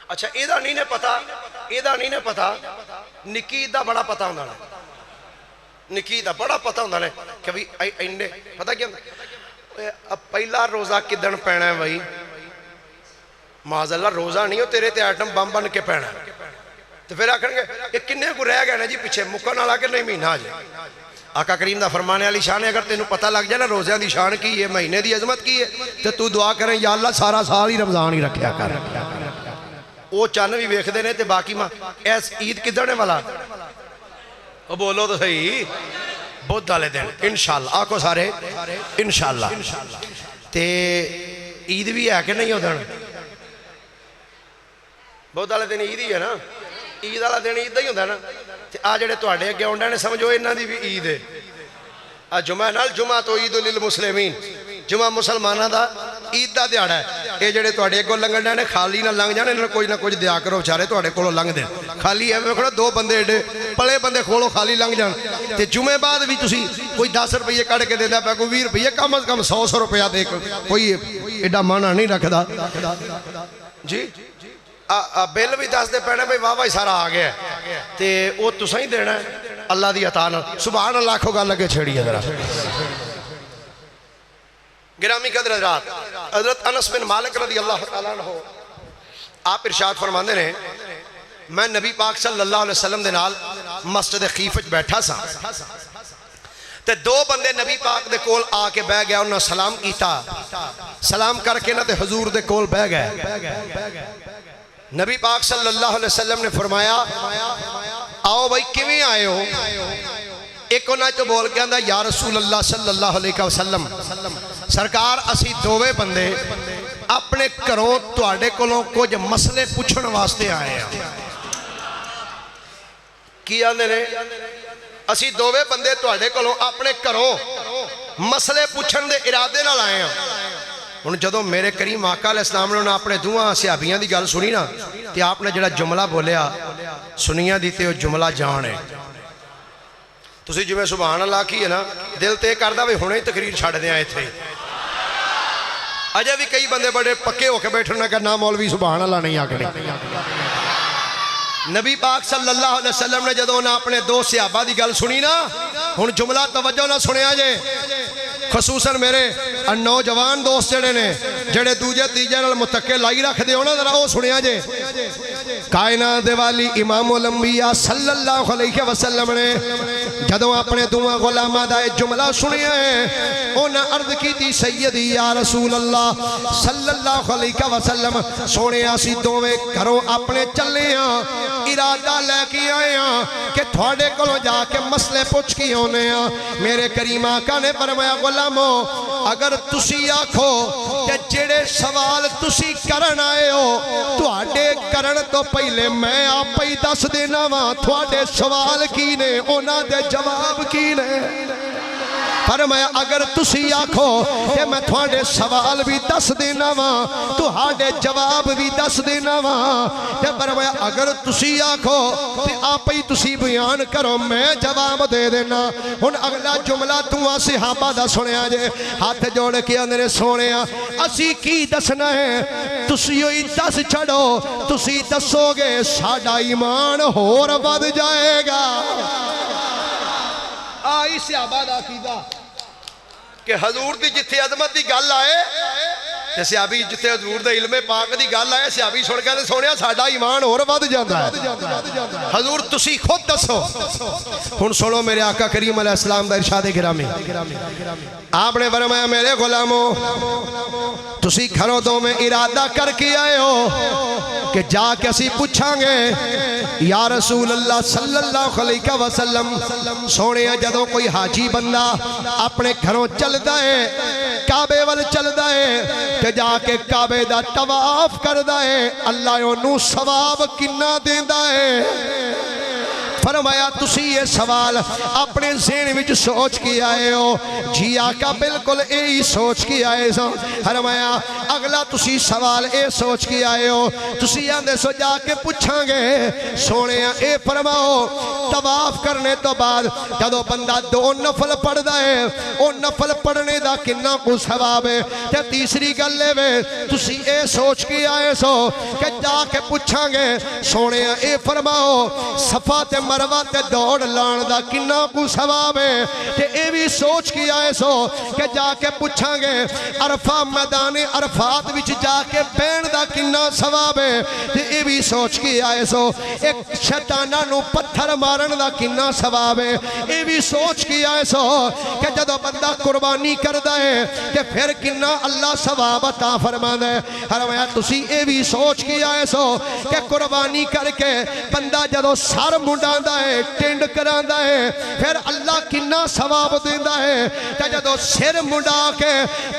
اچھا ایدہ نہیں نے پتا نکی دا بڑا پتا ہوندہ نے نکی دا بڑا پتا ہوندہ نے کہ بھی انڈے پتا کیا اب پہلا روزہ کدن پہنا ہے بھائی معاذ اللہ روزہ نہیں ہو تیرے تے آئٹم بم بن کے پہنا ہے تو پھر آکھیں گے یہ کنے کو رہ گئے نا جی پیچھے مکن آلا کے نہیں مہینہ آ جائے آقا کریم دا فرمانے والی شان ہے اگر تینوں پتہ لگ جائے نا روزیاں دی شان کی ہے مہینے دی عظمت کی ہے تو دعا کریں یا اللہ سارا سال ہی رمضان ہی رکھیا کر وہ چند بھی ویکھ دینے تے باقی ماں ایس عید کدھرنے والا وہ بولو تو صحیح بہت ڈالے دیں انشاءاللہ آکو سارے انشاءاللہ تے عید بھی ہے کہ نہیں ہو دن بہت ڈالے دیں عید ہی ہے نا عید والا دن عید ہی ہوندہ نا تے آ جڑے تو آڑے اگے ہونڈے نے سمجھو انہاں دی بھی عید ہے جمعہ نال جمعہ تو عید للمسلمین جمعہ مسلمانہ دا عید دا دیاڑا ہے یہ جڑے تو آڑے کو لنگن نے خالی نہ لنگ جانے انہوں کوئی نہ کچھ دیا کرو چارے تو آڑے کو لنگ دیں خالی ہے میں کھڑا 2 بندے ایڈے پلے بندے کھولو خالی لنگ جان تے جمعہ بعد بھی تسی کوئی 10 روپیے کڑ کے دینا پہ کوئی 20 روپیے کم از کم 100 روپیہ دے کوئی ایڈا مانا نہیں رکھدا جی بیل بھی 10 دے پہنے بھئی واہ واہ سارا آگیا ہے تے وہ تسا ہی دینا ہے اللہ دی عطا نہ سبحان اللہ کو گا لگے چھڑی ہے ذرا گرامی قدر حضرات حضرت انس بن مالک رضی اللہ تعالیٰ عنہ آپ ارشاد فرماندے نے میں نبی پاک صلی اللہ علیہ وسلم دے نال مسجد خیفت بیٹھا سا تے 2 بندے نبی پاک دے کول آ کے بہ گیا انہوں سلام کیتا سلام کر کے نہ تے حضور دے کول بہ گئے نبی پاک صلی اللہ علیہ وسلم نے فرمایا آؤ بھائی کیویں آئے ہو ایک ہونا تو بول کے اندھا یا رسول اللہ صلی اللہ علیہ وسلم سرکار اسی 2 بندے اپنے کروں تواڈے کولوں کچھ مسئلے پوچھن واسطے آئے ہیں کی آندے نے اسی 2 بندے تواڈے کولوں اپنے کروں مسئلے پوچھن دے ارادے نال آئے ہیں ان جدوں میرے کریم آقا علیہ السلام نے اپنے دوہاں صحابیاں دی گل سنی نا تے آپ نے جڑا جملہ بولیا سنیاں دیتے ہو جملہ جان ہے تسی جو میں سبحان اللہ کی ہے نا دل تے کردہ بھی ہونے ہی تقریر چھاڑ دیں آئے تھے اجے بھی کئی بندے بڑے پکے ہو کے بیٹھنا کہ نام مولوی سبحان اللہ نہیں آکڑے نبی پاک صلی اللہ علیہ وسلم نے جدوں نے اپنے 2 صحابہ دی گل سنی نا ہن جملہ توجہ نہ سنیا جے خصوصاً میرے نوجوان دوست جڑے نے جڑے دوجے تیجے نال متقے لائی رکھ دے ہونا ذرا وہ سنیا جے کائنات والی امام الانبیاء صلی اللہ علیہ وسلم نے جدوں اپنے دوواں غلاماں دا جملہ سنیا ہے انہاں عرض کی تھی سیدی یا رسول اللہ صلی اللہ علیہ وسلم سونے اسی دوویں گھروں اپنے چلے ہاں ارادہ لے کے آئے ہاں کہ تھوڑے کولوں جا کے مسئلے پوچھ کے ہونے ہاں میرے کریم آقا نے فرمایا غلامو اگر تسی آکھو کہ جڑے سوال تسی کرن آئے ہو تواڈے کرن تو پہلے میں آپ ہی دس دینا وہاں تواڈے سوال کی نے انہاں دے جواب کی نے فرمایا اگر تسی آکھو کہ میں تھوڑے سوال بھی دس دینا وا تہاڈے جواب بھی دس دینا وا تے فرمایا اگر تسی آکھو تے آپ ہی تسی بیان کرو میں جواب دے دینا ہن اگلا جملہ تواں صحابہ دا سنیا جے ہاتھ جوڑ کے اندر سونیا اسی کی دسنا ہے تسی ہوئی دس چھڑو تسی دسو گے ساڈا ایمان ہور ود جائے گا آئی صحابہ دا عقیدہ کہ حضور دی جتھے عظمت دی گل آئے تے صحابی جتھے حضور دے علم پاک دی گل آئے صحابی سن کے تے سونیا ساڈا ایمان ہور ود جاندا ہے حضور تسی خود دسو ہن سنو میرے آقا کریم علیہ السلام دا ارشاد گرامی آپ نے فرمایا میرے غلاموں تسی گھروں دو میں ارادہ کر کے آئے ہو کہ جا کے اسی پوچھاں گے یا رسول اللہ صلی اللہ علیہ وسلم سونے جدوں کوئی حاجی بندہ اپنے گھروں چل دائے کعبے وال چل دائے کہ جا کے کعبے دا طواف کر دائے اللہ انہوں ثواب کنہ دین دائے فرمایا تسی یہ سوال اپنے ذہن وچ سوچ کے آئے ہو جی آقا بالکل یہی سوچ کے آئے سو فرمایا اگلا تسی سوال اے سوچ کے آئے ہو تسی آندے سو جا کے پوچھاں گے سونے اے فرماؤ طواف کرنے تو بعد جدو بندہ دو نفل پڑھ دائے او نفل پڑھنے دا کنہ کو ثواب ہے تے تیسری گلے میں تسی اے سوچ کے آئے سو کہ جا کے پوچھاں گے سونے اے فرماؤ صفا تے مروہ تے دوڑ لان دا کنہ کو ثواب ہے تے اے بھی سوچ کے آئے سو کہ جا کے پوچھاں گے عرفہ میدان عرفات وچ جا کے بین دا کنہ ثواب ہے تے اے بھی سوچ کے آئے سو ایک شیطانہ نو پتھر مارن دا کنہ ثواب ہے اے بھی سوچ کے آئے سو کہ جدو بندہ قربانی کر دائے کہ پھر کنہ اللہ ثواب عطا فرما دے فرمایا تسی اے بھی سوچ کے آئے سو کہ قربانی کر کے بندہ جدو سر منڈان دا ہے ٹینڈ کران دا ہے پھر اللہ کنہ ثواب دین دا ہے کہ جدو سر منڈا کے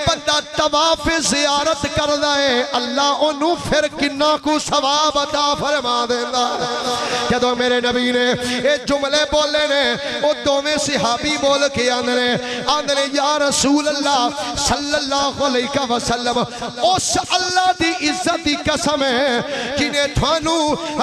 بندہ طواف زیارت کر دا ہے اللہ انہوں پھر کنہ کو ثواب عطا فرما دین دا ہے جدو میرے نبی نے اے جملے بولے نے او دو میں صحابی بول کے آندھنے یا رسول اللہ صلی اللہ علیہ وسلم اس اللہ دی عزت دی قسم ہے جنہیں تھانو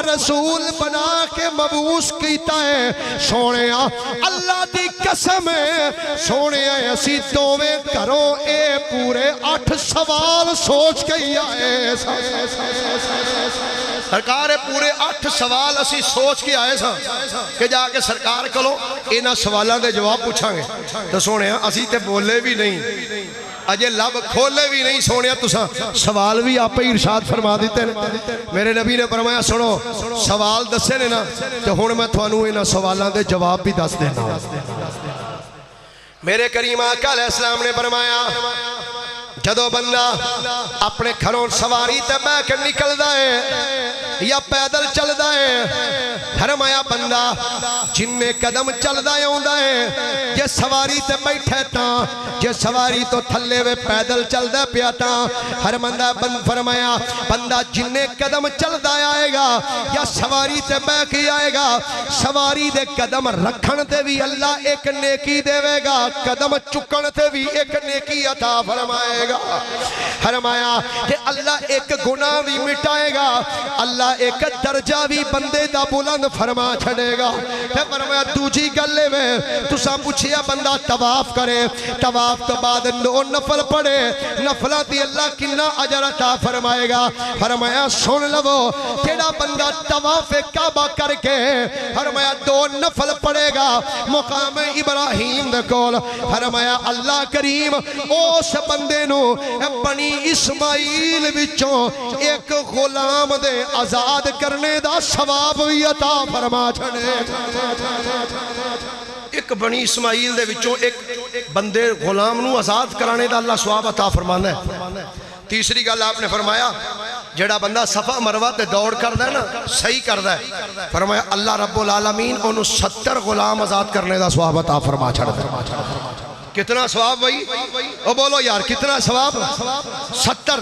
رسول بنا کے مبعوث کیتا ہے سونے اللہ دی قسم ہے سونے اسی دوویں کروں اے پورے 8 سوال سوچ کے آئے سرکار پورے 8 سوال اسی سوچ کے آئے سا کہ جا کے سرکار کلو اینا سوالہ دے جواب پوچھاں گے تو سونے اسی تے بولے بھی نہیں اجے لب کھولے بھی نہیں سونے تسا سوال بھی آپ ہی ارشاد فرما دیتے ہیں میرے نبی نے فرمایا سنو سوال دسے نے نا تو ہون میں تھوانو اینا سوالہ دے جواب بھی دس دینا میرے کریم آقا علیہ السلام نے فرمایا جدو بندہ اپنے گھروں سواری تے بے کے نکل دائے یا پیدل چل دائے فرمایا بندہ جننے قدم چل دائے ہوں دائے یہ سواری تے بیٹھے تا یہ سواری تو تھلے وے پیدل چل دائے پیاتا فرمایا بندہ جننے قدم چل دائے آئے گا یا سواری تے بے کے آئے گا سواری دے قدم رکھن تے بھی اللہ ایک نیکی دے گا قدم چکن تے بھی ایک نیکی عطا فرمائے گا فرمایا کہ اللہ ایک گناہ بھی مٹائے گا اللہ ایک درجہ بھی بندے دا بلند فرما چھڑے گا فرمایا دوجی گلے میں تسا پوچھیا بندہ طواف کرے طواف تو بعد نفل پڑے نفلہ دی اللہ کنہ اجر عطا فرمائے گا فرمایا سن لو تیرا بندہ طواف کعبہ کر کے فرمایا 2 نفل پڑے گا مقام ابراہیم دے کول فرمایا اللہ کریم اس بندے نو بنی اسماعیل بچوں ایک غلام دے آزاد کرنے دا ثواب بھی عطا فرما چھڑے ایک بنی اسماعیل دے بچوں ایک بندے غلام نو آزاد کرانے دا اللہ ثواب عطا فرمانا ہے تیسری گل آپ نے فرمایا جڑا بندہ صفا مروہ تے دوڑ کر دے نا صحیح کر دے فرمایا اللہ رب العالمین انہوں 70 غلام آزاد کرنے دا ثواب عطا فرما چھڑ دے کتنا ثواب بھائی او بولو یار کتنا ثواب 70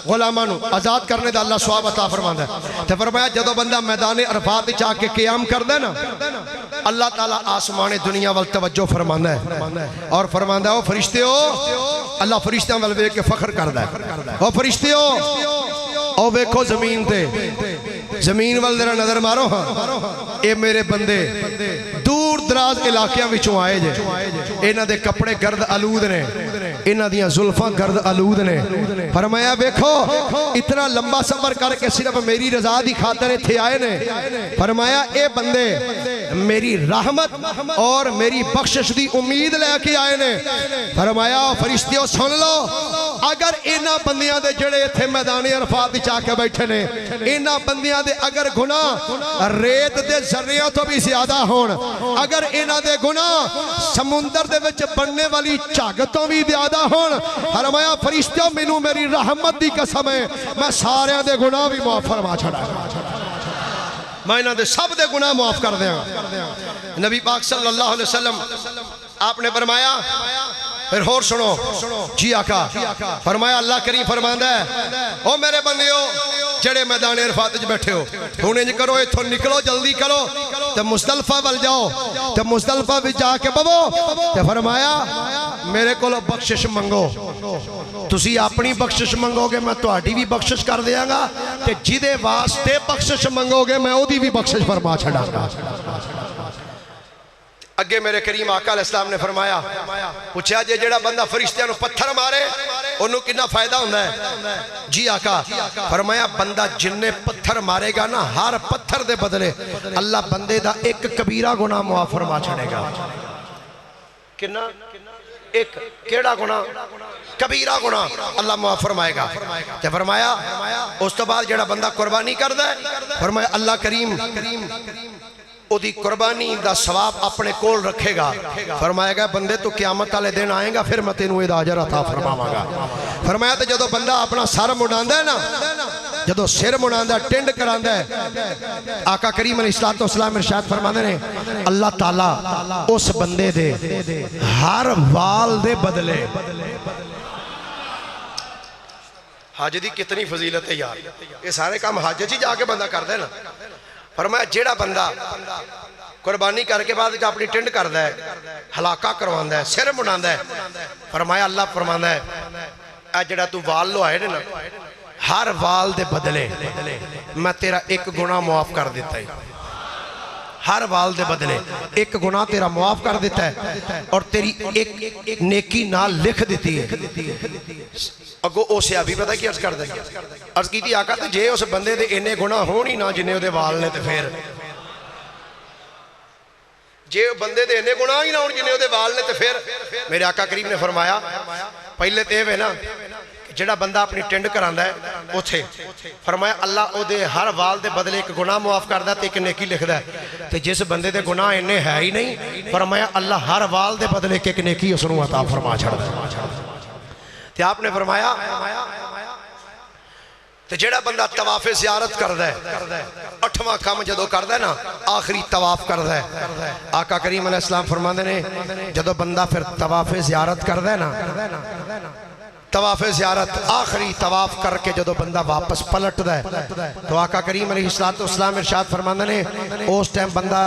غلامانو آزاد کرنے دا اللہ ثواب عطا فرما دے تے فرمایا جدو بندہ میدان عرفات چاہ کے قیام کر دے نا اللہ تعالیٰ آسمان دنیا وال توجہ فرماندا ہے اور فرماندا ہے او فرشتیو اللہ فرشتیاں وال ویکھ کے فخر کردا ہے او فرشتیو او ویکھو زمین تے زمین وال ذرا نظر مارو ہاں اے میرے بندے دور دراز علاقیاں وچوں آئے جے انہاں دے کپڑے گرد آلود نے انہاں دیاں زلفاں گرد آلود نے فرمایا ویکھو اتنا لمبا سفر کر کے صرف میری رضا دی خاطر ایتھے آئے نے فرمایا اے بندے میری رحمت اور میری بخشش دی امید لے کے آئے نے فرمایا فرشتیوں سن لو اگر انہاں بندیاں دے جڑے ایتھے میدان عرفات وچ آ کے بیٹھے نے انہاں بندیاں دے اگر گناہ ریت دے ذریعہ تو بھی زیادہ ہون اگر انہاں دے گناہ سمندر دے وچ بننے والی جھگ تو بھی زیادہ ہون فرمایا فرشتوں مینوں میری رحمت دی قسم ہے میں سارے دے گناہ بھی معاف فرما چھڑا میں انہاں دے سب دے گناہ معاف کر دیاں نبی پاک صلی اللہ علیہ وسلم آپ نے فرمایا پھر اور سنو جی آقا فرمایا اللہ کریم فرماندا ہے او میرے بندیو جڑے میدان عرفات وچ بیٹھے ہو ہن انج کرو ایتھوں نکلو جلدی کرو تے مزدلفہ ول جاؤ تے مزدلفہ وچ جا کے بہو تے فرمایا میرے کولو بخشش منگو تسی اپنی بخشش منگو گے میں تہاڈی بھی بخشش کر دیاں گا تے جدے واسطے بخشش منگو گے میں اودی بھی بخشش فرما چھڑاں گا اگے میرے کریم آقا علیہ السلام نے فرمایا پوچھا جے جڑا بندہ فرشتیاں نو پتھر مارے انہوں کتنا فائدہ ہوندہ ہے جی آقا فرمایا بندہ جننے پتھر مارے گا نا ہر پتھر دے بدلے اللہ بندے دا ایک کبیرہ گناہ معاف فرما چھڑے گا کنا ایک کیڑا گناہ کبیرہ گناہ اللہ معاف فرمائے گا تے فرمایا اس تو بعد جڑا بندہ قربانی کردہ ہے فرمایا اللہ کریم او دی قربانی دا ثواب اپنے کول رکھے گا فرمائے گا بندے تو قیامت والے دن آئیں گا پھر میں تینوں ادا اجر عطا فرماواں گا فرمایا تے جدوں بندہ اپنا سر مڑاندا ہے نا جدوں سر مڑاندا ہے ٹنڈ کراندا ہے آقا کریم علیہ السلام ارشاد فرماندے نے اللہ تعالی اس بندے دے ہر وال دے بدلے حج دی کتنی فضیلت ہے یار یہ سارے کام حج جی جا کے بندہ کردا ہے نا فرمایا جیڑا بندہ قربانی کر کے بعد اپنی ٹنڈ کردا ہے ہلاکہ کرواندہ ہے سر مڑاندا ہے فرمایا اللہ فرماندا ہے اے جیڑا تو وال لو آئے نا ہر وال دے بدلے میں تیرا ایک گناہ معاف کر دیتا ہے ہر وال دے بدلے ایک گناہ تیرا معاف کر دیتا ہے اور تیری ایک نیکی نال لکھ دیتی ہے اگو او سے ابھی پتہ کی عرض کر دیں عرض کی تھی آقا تے جے اس بندے دے انے گناہ ہونی نہ جنہیں دے وال نے تے پھر جے بندے دے انے گناہ ہی نہ ہون جنہیں دے وال نے تے پھر میرے آقا کریم نے فرمایا پہلے تے ہے نا جڑا بندہ اپنی ٹنڈ کراندا ہے او تھے فرمایا اللہ او دے ہر وال دے بدلے ایک گناہ معاف کردا تے ایک نیکی لکھدا ہے تے جس بندے دے گناہ انے ہے ہی نہیں فرمایا اللہ ہر وال دے بدلے ایک نیکی اس نوں عطا فرما چھڑدا ہے تے آپ نے فرمایا تے جڑا بندہ طواف زیارت کردا ہے 8واں کام جدوں کردا ہے نا آخری طواف کردا ہے آقا کریم علیہ السلام فرماندے نے جدوں بندہ پھر طواف زیارت کردا ہے نا طواف زیارت آخری طواف کر کے جدو بندہ واپس پلٹدا ہے تو آقا کریم علیہ السلام ارشاد فرماندے نے اس ٹائم بندہ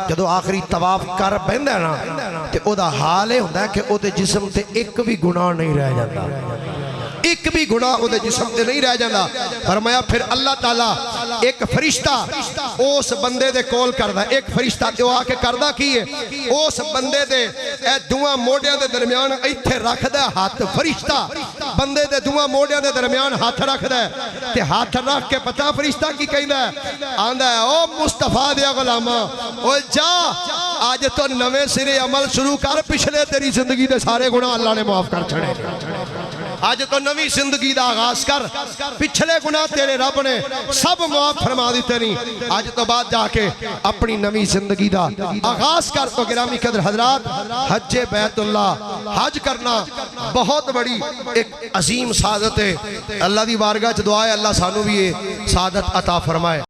جدو آخری طواف کر بہندا ہے نا تے او دا حال ہے ہوندا ہے کہ او دے جسم تے ایک بھی گناہ نہیں رہ جاتا ایک بھی گناہ او دے جسم تے نہیں رہ جاتا فرمایا پھر اللہ تعالیٰ ایک فرشتہ اس بندے دے کول کردا ہے ایک فرشتہ تے وہ آ کے کردا کی ہے اس بندے دے اے دوواں موڈیاں دے درمیان ایتھے رکھدا ہے ہاتھ فرشتہ بندے دے دوواں موڈیاں دے درمیان ہاتھ رکھدا ہے تے ہاتھ رکھ کے پتہ فرشتہ کی کہندا ہے آندا ہے او مصطفیٰ دے غلاماں او جا آج تو نویں سرے عمل شروع کر پچھلے تیری زندگی دے سارے گناہ اللہ نے معاف کر چھڑے آج تو نویں زندگی دا آغاز کر پچھلے گناہ تیرے رب نے سب معاف فرما دیتے نہیں آج تو بعد جا کے اپنی نویں زندگی دا آغاز کر تو گرامی قدر حضرات حج بیت اللہ حج کرنا بہت بڑی ایک عظیم سعادت ہے اللہ دی بارگاہ چ دعا ہے اللہ سانو بھی یہ سعادت عطا فرمائے